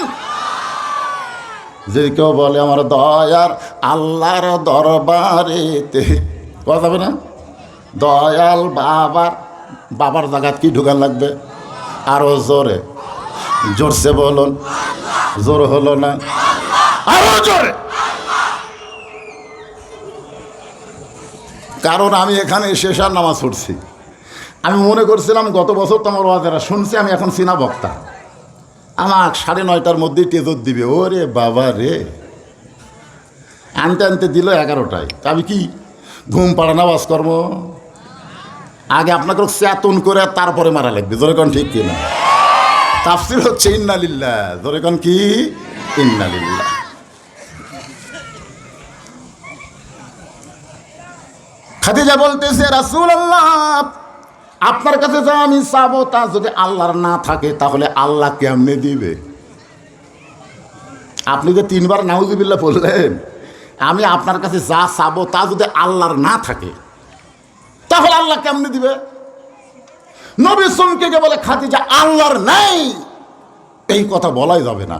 Speaker 1: যদি কেউ বলে আমার দয়ার আল্লাহর দরবারেতে, কথা হবে না? দয়াল বাবার, বাবার জায়গাত কি ঢুকান লাগবে? আরো জোরে, জোরসে বলুন। জোর হলো না, আরো জোরে। কারণ আমি এখানে শেষার নামাজ পড়ছি। আমি মনে করছিলাম গত বছর তো আমার ওয়াজেরা শুনছি, আমি এখন সিনা বক্তা, আমার 9:30টার মধ্যেই টেজর দিবে। ওরে বাবা রে, আনতে আনতে দিল 11টায়। আমি কি ঘুম পাড়া নামাজ কর্ম? আগে আপনাকে চেতন করে তারপরে মারা লাগবে। জোরে কোন ঠিক কিনা? তাফসীর হচ্ছে ইন্নালিল্লাহ। জোরে কোন কি? ইন্নালিল্লাহ। খাদিজা বলতেছে, রাসূলুল্লাহ আপনার কাছে যা আমি চাবো তা যদি আল্লাহর না থাকে তাহলে আল্লাহ কেমনে দিবে? আপনি যে 3 বার নাউজুবিল্লাহ বললেন, আমি আপনার কাছে যা চাবো তা যদি আল্লাহর না থাকে তাহলে আল্লাহ কেমনে দিবে? নবী চমকে গিয়ে বলে, খাদিজা আল্লাহর নাই এই কথা বলাই যাবে না।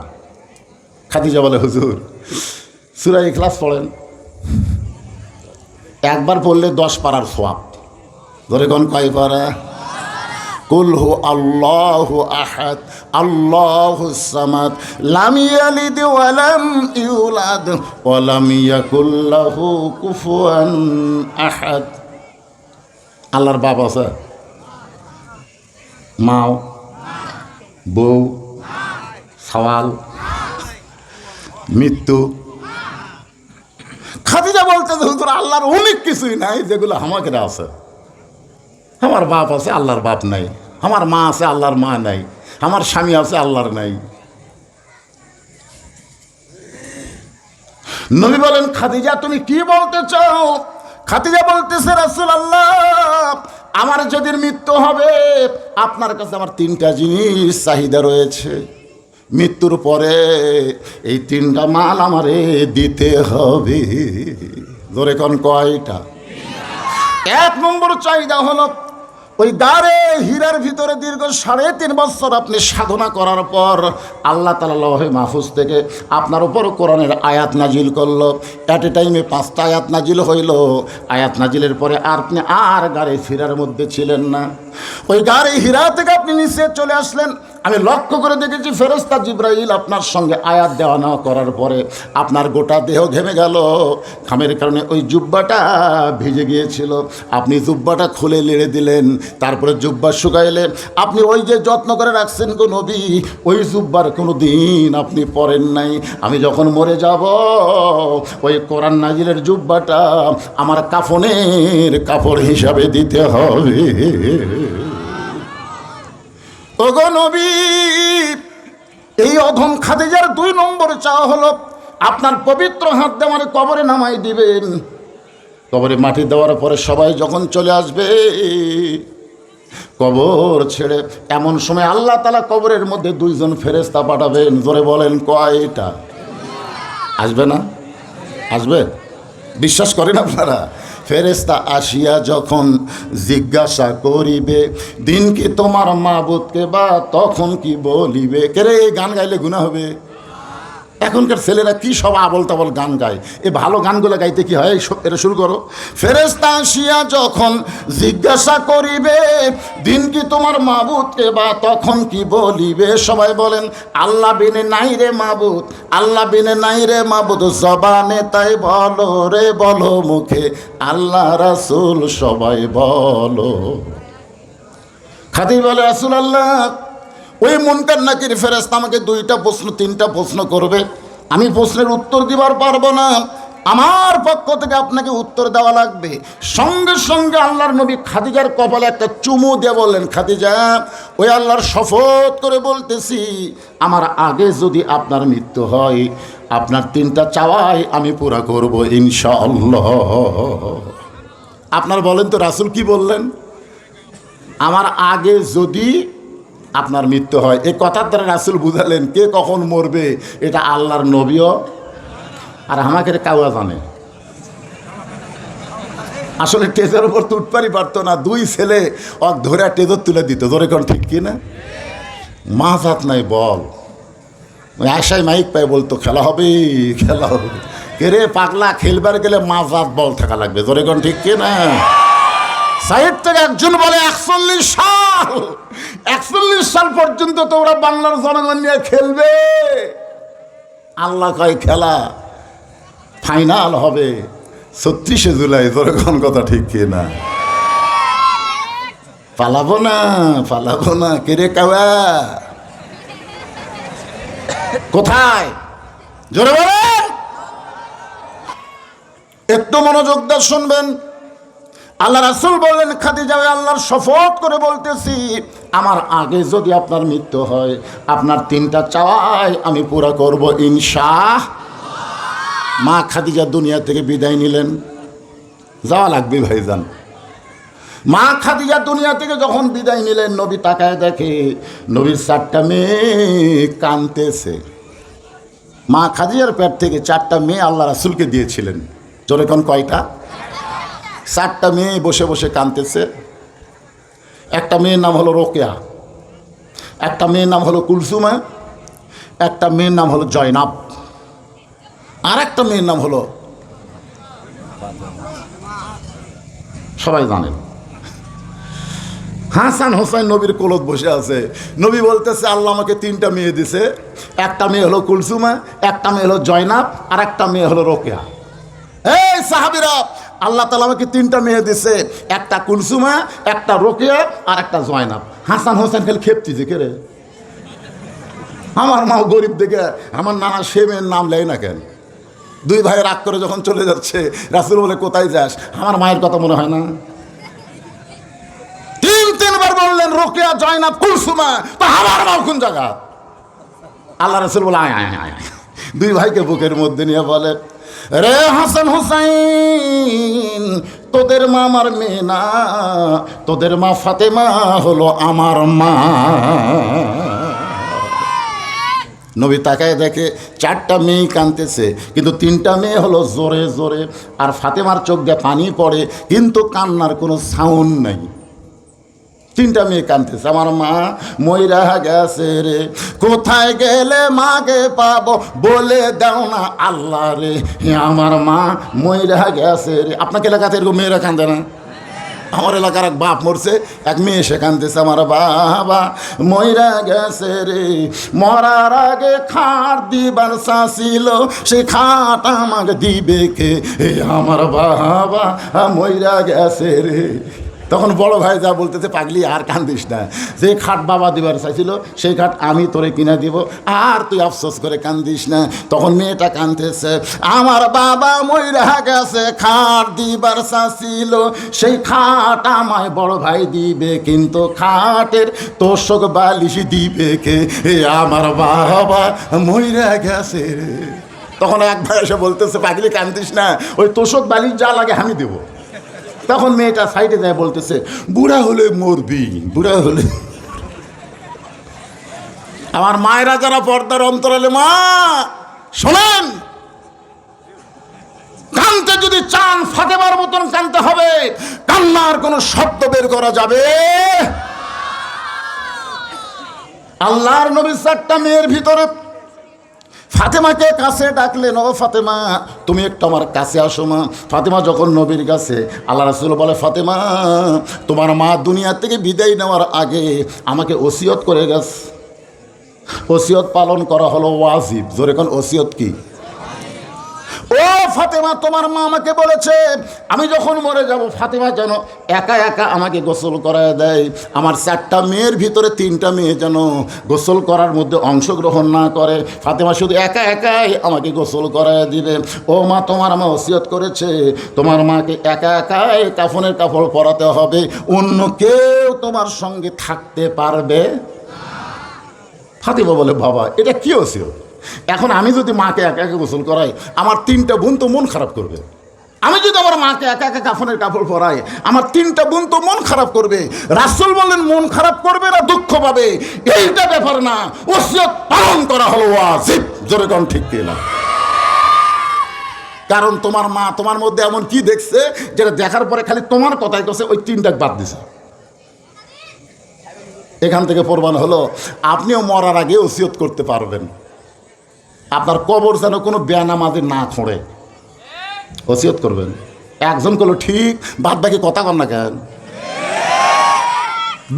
Speaker 1: খাদিজা বলে, হুজুর সূরা ইখলাস পড়েন, একবার পড়লে 10 পারার সওয়াব। ধরে কোন কয় পারা? কুল হু আল্লাহু আহাদ আল্লাহুস সামাদ লাম ইয়ালিদ ওয়া লাম ইউলাদ ওয়া লাম ইয়াকুল লাহু কুফুয়ান আহাদ। আল্লাহর বাপ আছে? মাও, বউ, সওয়াল, মৃত্যু। খাদিজা বলতে হুজুর আল্লাহর অনেক কিছুই নাই যেগুলো আমাকে আছে। আমার বাপ আছে, আল্লাহর বাপ নাই। আমার মা আছে, আল্লাহর মা নাই। আমার স্বামী আছে, আল্লাহর নাই। নবী বলেন, খাদিজা তুমি কি বলতে চাও? খাদিজা বলতেছে, রাসূলুল্লাহ আমার যদি মৃত্যু হবে, আপনার কাছে আমার 3টা জিনিস চাহিদা রয়েছে। মৃত্যুর পরে এই 3টা মাল আমারে দিতে হবে। ধরে কোন কয়টা? 1 নম্বর চাহিদা হলো, ওই দারে হীরার ভিতরে দীর্ঘ 3.5 বছর আপনি সাধনা করার পর আল্লাহ তাআলা লৌহে মাহফুজ থেকে আপনার উপর কোরআনের আয়াত নাজিল করলো। অ্যাট এ টাইমে 5টা আয়াত নাজিল হইল। আয়াত নাজিলের পরে আপনি আর গারে হীরার মধ্যে ছিলেন না। ওই গারে হীরা থেকে আপনি নিচে চলে আসলেন। আমি লক্ষ্য করে দেখেছি ফেরেশতা জিবরাইল আপনার সঙ্গে আয়াত দেওয়া না করার পরে আপনার গোটা দেহ ঘেমে গেল। ঘামের কারণে ওই জুব্বাটা ভিজে গিয়েছিল। আপনি জুব্বাটা খুলে লেড়ে দিলেন। তারপরে জুব্বা শুকাইলে আপনি ওই যে যত্ন করে রাখছেন গো নবী, ওই জুব্বার কোনো দিন আপনি পরেন নাই। আমি যখন মরে যাব, ওই কোরআন নাজিলের জুব্বাটা আমার কাফনের কাপড় হিসাবে দিতে হবে। ওগো নবী, এই অধম খাদিজার 2 নম্বর চাওয়া হলো, আপনার পবিত্র হাত দিয়ে আমার কবরে নামাই দিবেন। কবরে মাটি দেওয়ার পরে সবাই যখন চলে আসবে, কবর ছেড়ে এমন সময় আল্লাহ তাআলা কবরের মধ্যে দুইজন ফেরেশতা পাঠাবেন। জোরে বলেন কয়টা? আসবে না? আসবে? বিশ্বাস করেন আপনারা? ফেরেশতা আসিয়া যখন জিজ্ঞাসা করিবে, দিন কি তোমার মাবুদকে, বা তখন কি বলিবে? কেরে এই গান গাইলে গুনাহ হবে? এখনকার ছেলেরা কি সব আবল তাবল গান গায়। এ ভালো গানগুলো গাইতে কি হয়? এটা শুরু করো। ফেরেশতা আসিয়া যখন জিজ্ঞাসা করিবে, দিন কি তোমার মাবুদকে, বা তখন কি বলিবে? সবাই বলেন আল্লাহ বিনে নাই রে মাবুদ, আল্লাহ বিনে নাই রে মাবুদ, জবানে তাই বলো রে বলো মুখে আল্লাহ রাসূল সবাই বলো। খাদিজা বলে রাসূলুল্লাহ, ওই মুনকার নাকির ফেরেশতা আমাকে 2টা প্রশ্ন 3টা প্রশ্ন করবে, আমি প্রশ্নের উত্তর দিবার পারবো না, আমার পক্ষ থেকে আপনাকে উত্তর দেওয়া লাগবে। সঙ্গে সঙ্গে আল্লাহর নবী খাদিজার কপালে একটা চুমু দিয়ে বললেন, খাদিজা, ওই আল্লাহর শপথ করে বলতেছি, আমার আগে যদি আপনার মৃত্যু হয়, আপনার 3টা চাওয়াই আমি পুরা করব ইনশাআল্লাহ। আপনার বলেন তো রাসূল কি বললেন? আমার আগে যদি আপনার মৃত্যু হয়। এই কথার দ্বারা রাসূল বুঝালেন কে কখন মরবে এটা আল্লাহর নবীও আর আমাকে কাউয়া জানে। আসলে টেজের উপর তো উঠপারই পারতো না, 2 ছেলে ধরে টেজর তুলে দিত। ধরে কোন ঠিক কিনা? মাজাত নাই বল, আশায় মাইক পায় বলতো খেলা হবে খেলা হবে। কে রে পাগলা, খেলবার গেলে মাজাত বল থাকা লাগবে। ধরে কোন ঠিক কিনা? সাইড থেকে একজন বলে 41 সাল পর্যন্ত তোমরা বাংলার জনগণ নিয়ে খেলবে। আল্লাহ কয় খেলা ফাইনাল হবে 36শে জুলাই। তোরখন কথা ঠিক কি না? পালাবো না পালাবো না। কেরে কাওয়া কোথায়? জোরে বলেন, একটু মনোযোগ দিয়ে শুনবেন। আল্লাহ রাসূল বললেন, খাদিজা, আল্লাহর শপথ করে বলতেছি, আমার আগে যদি আপনার মৃত্যু হয়, আপনার 3টা চাওয়াই আমি পুরা করব ইনশাআল্লাহ। মা খাদিজা দুনিয়া থেকে বিদায় নিলেন। যাওয়া লাগবে ভাইজান। মা খাদিজা দুনিয়া থেকে যখন বিদায় নিলেন, নবী তাকায় দেখে নবীর 4টা মেয়ে কাঁদতেছে। মা খাদিজার পেট থেকে 4টা মেয়ে আল্লাহ রাসূলকে দিয়েছিলেন। জোরে কোন কয়টা? 4টা মেয়ে বসে বসে কাঁদতেছে। একটা মেয়ের নাম হলো রোকেয়া, একটা মেয়ের নাম হলো কুলসুমা, একটা মেয়ের নাম হলো জয়নাব, আর একটা মেয়ের নাম হলো সবাই জানেন হাসান হোসেন। নবীর কোলত বসে আছে। নবী বলতেছে, আল্লাহ আমাকে 3টা মেয়ে দিছে। একটা মেয়ে হলো কুলসুমা, একটা মেয়ে হলো জয়নাব, আর একটা মেয়ে হলো রোকেয়া। এই সাহাবীরা, আল্লাহ তাআলা আমাকে 3টা মেয়ে দিছে, একটা কুলসুমা, একটা রোকেয়া, আর একটা জয়নাব। হাসান হোসেন খেলে খেপতিছে, কে রে? আমার মাও গরিব দেখে আমার নানা সে মেয়ের নাম লেয় না কেন? 2 ভাই রাগ করে যখন চলে যাচ্ছে, রাসূল বলে, কোথায় যাস? আমার মায়ের কথা মনে হয় না? 3বার বললেন রোকেয়া, জয়নাব, কুলসুমা, তো আমার মাও কোন জায়গা? আল্লাহ রাসূল বলে, আয় আয় আয়। 2 ভাইকে বুকের মধ্যে নিয়ে বলে, রে হাসান হুসাইন, তোদের মা আমার মেয়ে না, তোদের মা ফাতেমা হলো আমার মা। নবী তাকায় দেখে 4টা মেয়ে কাঁদতেছে, কিন্তু 3টা মেয়ে হলো জোরে জোরে, আর ফাতেমার চোখ দিয়ে পানি পড়ে, কিন্তু কান্নার কোনো সাউন্ড নাই। 3টা মেয়ে কাঁদতেছে, আমার মা মইরা গেছে রে, কোথায় গেলে মাকে পাবো বলে দাও না আল্লাহ রে, আমার মা মইরা গেছে রে। আপনাকে এলাকাতে এরকম মেয়েরা কাঁদে না? আমার এলাকার এক বাপ মরছে, এক মেয়ে সে কাঁদতেছে, আমার বাবা মইরা গেছে রে, মরার আগে খাট দিবার চাছিল, সে খাট আমাকে দিবে কে, আমার বাবা মইরা গেছে রে। তখন বড় ভাই যা বলতেছে, পাগলি আর কান্দিস না, যে খাট বাবা দিবার চাইছিল সেই খাট আমি তোরে কিনা দিব, আর তুই আফসোস করে কান্দিস না। তখন মেয়েটা কাঁদতেছে, আমার বাবা মইরা গেছে, খাট দিবার চাইছিল, সেই খাট আমায় বড় ভাই দিবে, কিন্তু খাটের তোষক বালিশ দিবে কে, আমার বাবা মইরা গেছে। তখন এক ভাই এসে বলতেছে, পাগলি কান্দিস না, ওই তোষক বালিশ যা লাগে আমি দেবো। তখন মেয়েটা সাইডে যায় বলতেছে, বুড়া হলে মরবি, বুড়া হলে। আমার মায়েরা যারা পর্দার অন্তরালে মা শোনেন, কানতে যদি চান ফাতেমার মতন কানতে হবে, কান্নার কোনো শব্দ বের করা যাবে। আল্লাহর নবী 4টা মেয়ের ভিতরে ফাতেমাকে কাছে ডাকলেন, ও ফাতেমা তুমি একটু আমার কাছে আসো মা। ফাতেমা যখন নবীর কাছে, আল্লাহ রাসূল বলে, ফাতেমা তোমার মা দুনিয়া থেকে বিদায় নেওয়ার আগে আমাকে ওসিয়ত করে গেছে। ওসিয়ত পালন করা হলো ওয়াজিব। জোরে কোন ওসিয়ত কি? ও ফাতেমা তোমার মা আমাকে বলেছে আমি যখন মরে যাব ফাতেমা যেন একা একা আমাকে গোসল করায় দেয়। আমার 4টা মেয়ের ভিতরে 3টা মেয়ে যেন গোসল করার মধ্যে অংশগ্রহণ না করে, ফাতেমা শুধু একা একাই আমাকে গোসল করায় দিবে। ও মা তোমার মা ওসিয়ত করেছে তোমার মাকে একা একাই কাফনের কাপড় পরাতে হবে, অন্য কেউ তোমার সঙ্গে থাকতে পারবে। ফাতেমা বলে, বাবা এটা কি ওসিয়ত? এখন আমি যদি মাকে একা একা গোসল করাই, আমার 3টা বোন তো মন খারাপ করবে। আমি যদি আমার মাকে একা একা কাফনের কাপড় পরাই, আমার 3টা বোন তো মন খারাপ করবে। রাসূল বললেন মন খারাপ করবে না দুঃখ পাবে, এইটা ব্যাপার না, ওসিয়ত পালন করা হলো ওয়াজিব। জোরে কোন ঠিক কি না? কারণ তোমার মা তোমার মধ্যে এমন কি দেখছে যেটা দেখার পরে খালি তোমার কথাই কছে ওই 3টা বাদ দিছে। এখান থেকে প্রমাণ হলো আপনিও মরার আগে ওসিয়ত করতে পারবেন, আপনার কবর যেন কোনো বেনামাজি না খোঁড়ে, ওসিয়ত করবেন। একজন করলো ঠিক, বাদ বাকি কথা কন না কেন?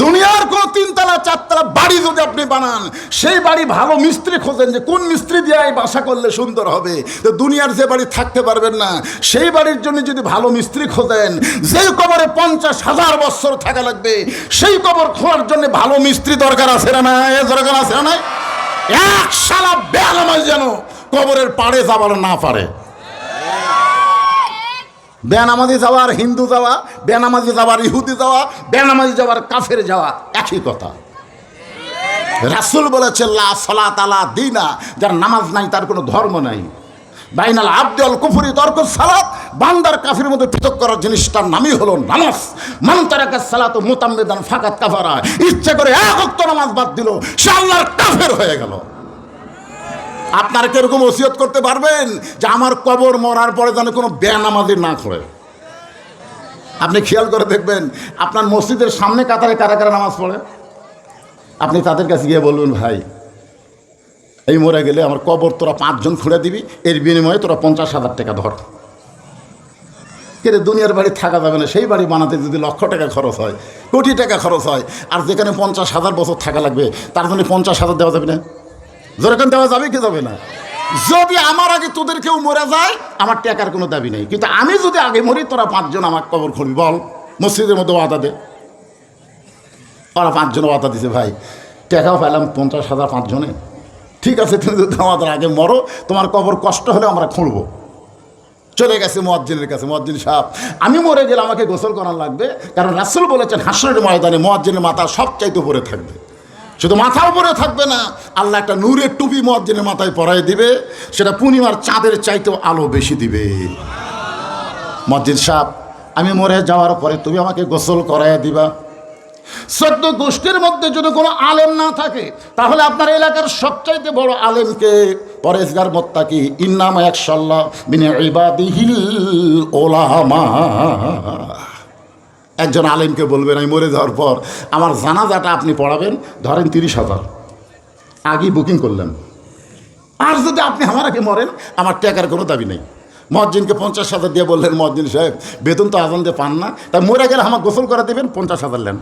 Speaker 1: দুনিয়ার কোন 3তলা 4তলা বাড়ি যদি আপনি বানান, সেই বাড়ি ভালো মিস্ত্রি খোঁজেন যে কোন মিস্ত্রি দিয়ে এই বাসা করলে সুন্দর হবে। তো দুনিয়ার যে বাড়ি থাকতে পারবেন না, সেই বাড়ির জন্য যদি ভালো মিস্ত্রি খোঁজেন, যেই কবরে 50,000 বছর থাকা লাগবে, সেই কবর খোঁড়ার জন্য ভালো মিস্ত্রি দরকার আছে না? দরকার আছে না? এক শালা বেনামাজি যেন কবরের পাড়ে যাবার না পারে। বেনামাজি যাওয়ার হিন্দু যাওয়া, বেনামাজি যাওয়ার ইহুদি যাওয়া, বেনামাজি যাওয়ার কাফের যাওয়া একই কথা। রাসূল বলেছে লা সালাত আলা দিনা, যার নামাজ নাই তার কোনো ধর্ম নাই। বাইনাল আবদি ওয়াল কুফরি তারকুস সালাত, বান্দার কাফিরের মধ্যে পৃথক করার জিনিসটার নামই হলো নামাজ। মান তারাকাস সালাতু মুতাম্মিদান ফাকাত কাফারা, ইচ্ছা করে এক ওয়াক্ত নামাজ বাদ দিল সে আল্লাহর কাফের হয়ে গেল। আপনারা কিরকম ওসিয়ত করতে পারবেন যে আমার কবর মরার পরে যেন কোনো বেনামাজি না করে? আপনি খেয়াল করে দেখবেন আপনার মসজিদের সামনে কাতারে কারা কারা নামাজ পড়ে, আপনি তাদের কাছে গিয়ে বলবেন, ভাই এই মরে গেলে আমার কবর তোরা 5 জন খুঁড়ে দিবি, এর বিনিময়ে তোরা 50,000 টাকা ধর। কিন্তু দুনিয়ার বাড়ি থাকা যাবে না, সেই বাড়ি বানাতে যদি লক্ষ টাকা খরচ হয়, কোটি টাকা খরচ হয়, আর যেখানে 50,000 বছর থাকা লাগবে তার জন্য 50,000 দেওয়া যাবে না? যেরকম দেওয়া যাবে কি যাবে না? যদি আমার আগে তোদের কেউ মরে যায় আমার টাকার কোনো দাবি নেই, কিন্তু আমি যদি আগে মরি তোরা 5 জন আমার কবর খুঁড়বি, বল মসজিদের মধ্যে ওয়াদা দে। ওরা 5 জন ওয়াদা দিছে, ভাই টাকাও পেলাম 50,000 5 জনে, ঠিক আছে তুমি যদি আমাদের আগে মরো তোমার কবর কষ্ট হলে আমরা খুঁড়বো। চলে গেছে মুয়াজ্জিনের কাছে, মুয়াজ্জিন সাহেব আমি মরে গেলে আমাকে গোসল করার লাগবে, কারণ রাসূল বলেছেন হাসরের ময়দানে মুয়াজ্জিনের মাথা সবচাইতে উপরে থাকবে। শুধু মাথা উপরে থাকবে না, আল্লাহ একটা নূরের টুপি মুয়াজ্জিনের মাথায় পরাই দিবে, সেটা পূর্ণিমার চাঁদের চাইতেও আলো বেশি দিবে। মুয়াজ্জিন সাহেব আমি মরে যাওয়ার পরে তুমি আমাকে গোসল করাইয়া দিবা। 14 গোষ্ঠীর মধ্যে যদি কোনো আলেম না থাকে তাহলে আপনার এলাকার সবচাইতে বড় আলেমকে, পরেজগার মুত্তাকি, ইন্নামা ইয়াখশাল্লাহ মিন ইবাদিহিল উলামা। একজন আলেমকে বলবেন আমি মরে যাওয়ার পর আমার জানাজাটা আপনি পড়াবেন, ধরেন 30,000 আগেই বুকিং করলেন। আর যদি আপনি আমার আগে মরেন আমার টাকার কোনো দাবি নেই। মুয়াজ্জিনকে 50,000 দিয়ে বললেন, মুয়াজ্জিন সাহেব বেতন তো আজান দিয়ে পান না, তাই মরে গেলে আমার গোসল করে দেবেন, 50,000 নেন।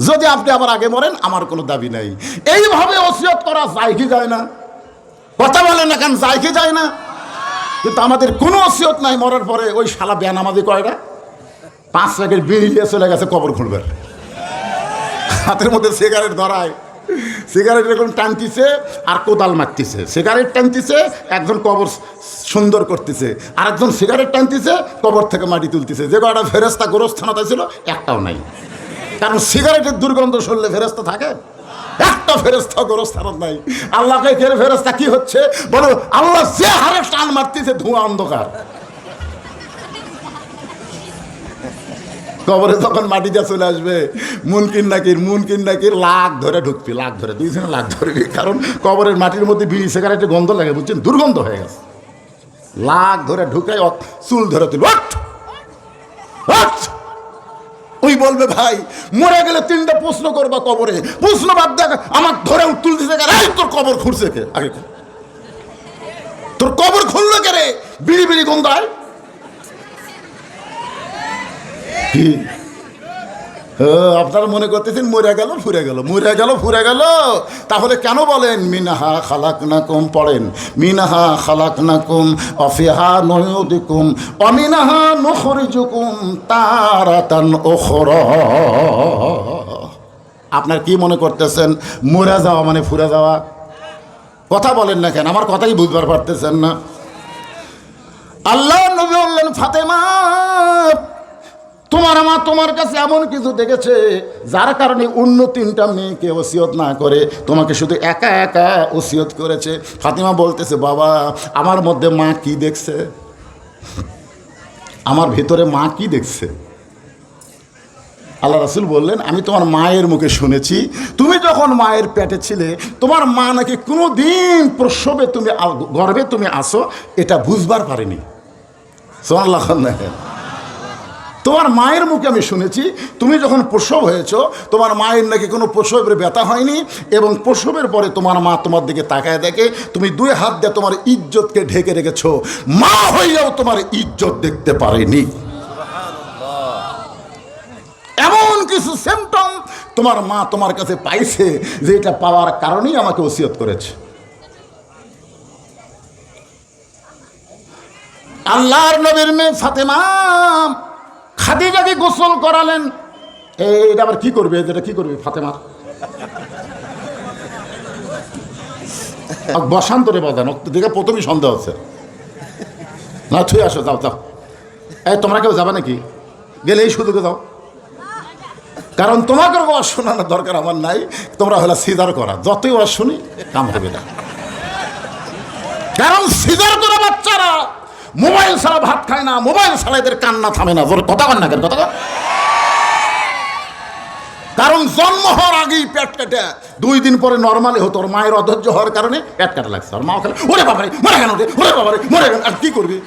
Speaker 1: যদি আপনি আবার আগে মরেন আমার কোনো দাবি নাই। এইভাবে ওসিয়ত করা যায় কি যায় না? কথা বলেন না কেন, যায় কি যায় না? কিন্তু আমাদের কোনো ওসিয়ত নাই। মরার পরে ওই শালা বেনামাজি কয়টা 5 প্যাকেট বিড়ি নিয়ে চলে গেছে কবর খুঁড়বে, হাতের মধ্যে সিগারেট ধরায়, সিগারেট এরকম টানতিছে আর কোদাল মারতিছে, সিগারেট টানতিছে, একজন কবর সুন্দর করতেছে, আর একজন সিগারেট টানতিছে কবর থেকে মাটি তুলতেছে। যে কটা ফেরেস্তা গোরস্থানতা ছিল একটাও নাই, কারণ সিগারেটের দুর্গন্ধ শুনলে ফেরেস্তা থাকে? একটা ফেরেস্তা গোরস্থানত নাই। আল্লাহকে কেড়ে ফেরেস্তা কি হচ্ছে বলো? আল্লাহ যে হারে টান মারতেছে ধোঁয়া অন্ধকার। কবরে যখন মাটি দিয়ে চলে আসবে মুনকিন নাকির লাখ ধরে ঢুকবি, লাখ ধরে 2 জনে লাখ ধরবি, কারণ কবরের মাটির মধ্যে বিড়ি সিগারেটের গন্ধ লাগে, বুঝছেন, দুর্গন্ধ হয়ে গেছে। লাখ ধরে ঢুকাই চুল ধরে তুল, ওই বলবে ভাই মরে গেলে 3টা প্রশ্ন করবা কবরে, প্রশ্ন বাদ দেখ আমার ধরে তুলতেছে তোর কবর খুঁড়ছে কে, আগে তোর কবর খুললো কে রে, বিড়ি বিড়ি গন্ধায় কি? আপনারা মনে করতেছেন মরে গেল ফুরে গেল, তাহলে কেন বলেন মিনহা খালাকনাকুম, পড়েন মিনহা খালাকনাকুম অফিহা নুইদুকুম অমিনহা নুখরিজুকুম তারাতান উখরা। আপনার কি মনে করতেছেন মরে যাওয়া মানে ফুরে যাওয়া? কথা বলেন না কেন, আমার কথাই বুঝবার পারতেছেন না। আল্লাহ নবী বললেন ফাতেমা তোমার মা তোমার কাছে এমন কিছু দেখেছে যার কারণে অন্য 3টা মেয়েকে ওসিয়ত না করে তোমাকে শুধু একা একা ওসিয়ত করেছে। ফাতেমা বলতেছে বাবা আমার মধ্যে মা কি দেখছে, আমার ভিতরে মা কি দেখছে? আল্লাহ রাসূল বললেন আমি তোমার মায়ের মুখে শুনেছি, তুমি যখন মায়ের পেটে ছিলে তোমার মা নাকি কোনো দিন প্রসবে তুমি গর্ভে তুমি আসো এটা বুঝবার পারিনি। সুবহানাল্লাহ। তোমার মায়ের মুখে আমি শুনেছি তুমি যখন প্রসব হয়েছ তোমার মায়ের নাকি কোনো প্রসবের ব্যথা হয়নি, এবং প্রসবের পরে তোমার মা তোমার দিকে তাকায় দেখে তুমি 2 হাত দিয়ে তোমার ইজ্জতকে ঢেকে রেখেছ, মা হইয়াও তোমার ইজ্জত দেখতে পারেনি। এমন কিছু সিম্পটম তোমার মা তোমার কাছে পাইছে যে এটা পাওয়ার কারণেই আমাকে ওসিয়ত করেছে। আল্লাহর নবীর মেয়ে ফাতেমা খাদিজাকে গোসল করালেন। এটা আবার কি করবে, এটা কি করবে ফাতেমা? বসান্তরে বাজান দেখে প্রথমেই সন্দেহ হচ্ছে না, ছুঁয়ে আসো, যাও যাও। তোমরা কেউ যাবে নাকি? গেলে এই সুযোগে যাও, কারণ তোমাকে ওয়াজ শোনানোর দরকার আমার নাই, তোমরা হলো সিজার করা, যতই ওয়াজ শুনি কাম হবে না। কারণ সিজার করা বাচ্চারা মোবাইল ছাড়া ভাত খায় না, মোবাইল ছাড়া এদের কান্না থামে না। কথা কন না কেন? কথা কারণ জন্ম হওয়ার আগেই পেট কাটে, 2 দিন পরে নর্মালি হতো, ওর মায়ের অধৈর্য হওয়ার কারণে পেট কাটা লাগছে। আর মা খেলে ওরে বাবারে মরে গেল, ওরে বাবারে মরে গেল, আর কি করবি?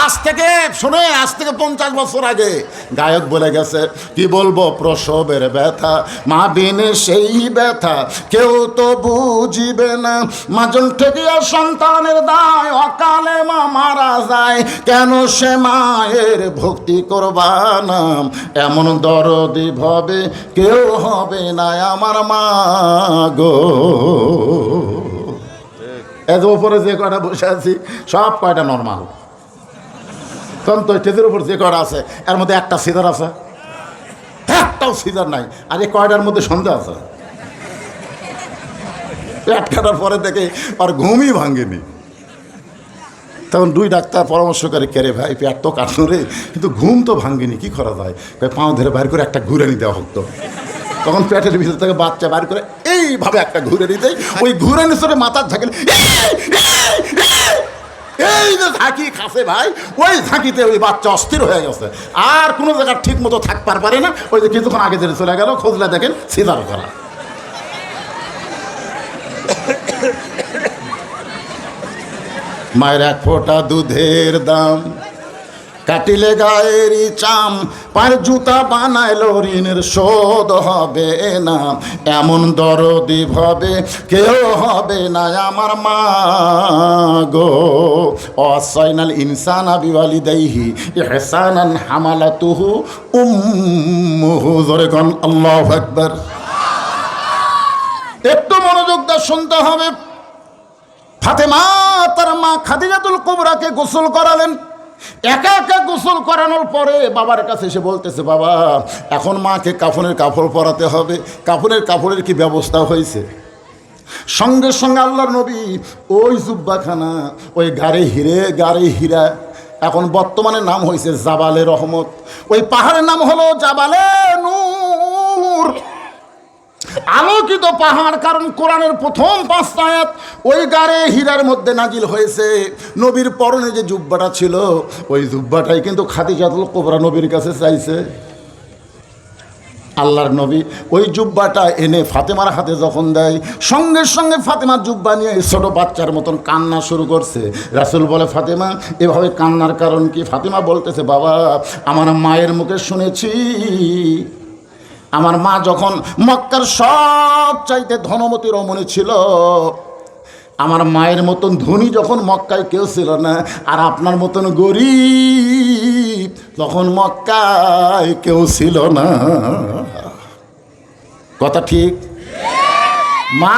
Speaker 1: আজ থেকে 50 বছর আগে গায়ক বলে গেছে কি বলবো প্রসবের ব্যথা, মা বিনে সেই ব্যথা কেউ তো বুঝিবে না, মাজন ঠেকিয়া সন্তানের দায় অকালে মা মারা যায়, কেন সে মায়ের ভক্তি করবা না, এমন দরদি ভাবে কেউ হবে না আমার মা গো। এর উপরে যে কয়টা বসে আছি সব কয়টা নর্মাল, কারণ তো স্টেজের উপর যে কয়টা আছে এর মধ্যে একটা সিজার আছে, একটাও সিজার নাই। আর এই কয়টার মধ্যে সন্দেহ আছে। পেট কাটার পরে দেখে আর ঘুমই ভাঙেনি। তখন 2 ডাক্তার পরামর্শ করে কে রে ভাই পেট তো কাটলো রে, কিন্তু ঘুম তো ভাঙেনি, কি করা যায়? পাও ধরে বাইর করে একটা ঘুরানি দেওয়া হতো। তখন পেটের ভিতর থেকে বাচ্চা বাইর করে এইভাবে একটা ঘুরানি দেয়, ওই ঘুরানি সরে মাথার ঝাঁকেলে এই যে ঝাঁকি খাসে ভাই, ওই ঝাঁকিতে ওই বাচ্চা অস্থির হয়ে গেছে, আর কোনো জায়গায় ঠিক মতো থাকতে পারে না। ওই যে কিছুক্ষণ আগে যেতে চলে গেল, খোঁজলে দেখেন সিজার করা। মায়ের 1 ফোঁটা দুধের দাম, কাটিলে গায়েরই চাম, পায়ের জুতা বানাইল ঋণের শোধ হবে না, এমন দরদি ভাবে কেউ হবে না আমার মা গো। ওয়াসাইনাল ইনসানা বিওয়ালিদাইহি ইহসানান হামালাতুহু উম্মুহু, জোরে কোন আল্লাহু আকবার। একটু মনোযোগ দিয়ে শুনতে হবে। ফাতেমা তার মা খাদিজাতুল কুবরাকে গোসল করালেন। একা একা গোসল করানোর পরে বাবার কাছে এসে বলতেছে বাবা এখন মাকে কাফনের কাপড় পরাতে হবে, কাফনের কাপড়ের কি ব্যবস্থা হয়েছে? সঙ্গে সঙ্গে আল্লাহর নবী ওই জুব্বাখানা, ওই গাড়ে হীরা, এখন বর্তমানে নাম হয়েছে জাবালে রহমত, ওই পাহাড়ের নাম হলো জাবালে নূর। আলোকিত পাহাড়, কারণ কোরআনের প্রথম 5টা আয়াত ওই গারে হীরার মধ্যে নাজিল হয়েছে। নবীর পরনে যে জুব্বাটা ছিল ওই জুব্বাটাই কিন্তু খাদিজাতুল কুবরা নবীর কাছে চাইছে। আল্লাহর নবী ওই জুব্বাটা এনে ফাতেমার হাতে যখন দেয়, সঙ্গে সঙ্গে ফাতেমার জুব্বা নিয়ে ছোটো বাচ্চার মতন কান্না শুরু করছে। রাসূল বলে, ফাতেমা এভাবে কান্নার কারণ কি? ফাতেমা বলতেছে, বাবা আমার মায়ের মুখে শুনেছি, আমার মা যখন মক্কার সব চাইতে ধনবতী রমণী ছিল, আমার মায়ের মতন ধনী যখন মক্কায় কেউ ছিল না, আর আপনার মতন গরিব তখন মক্কায় কেউ ছিল না। কথা ঠিক? মা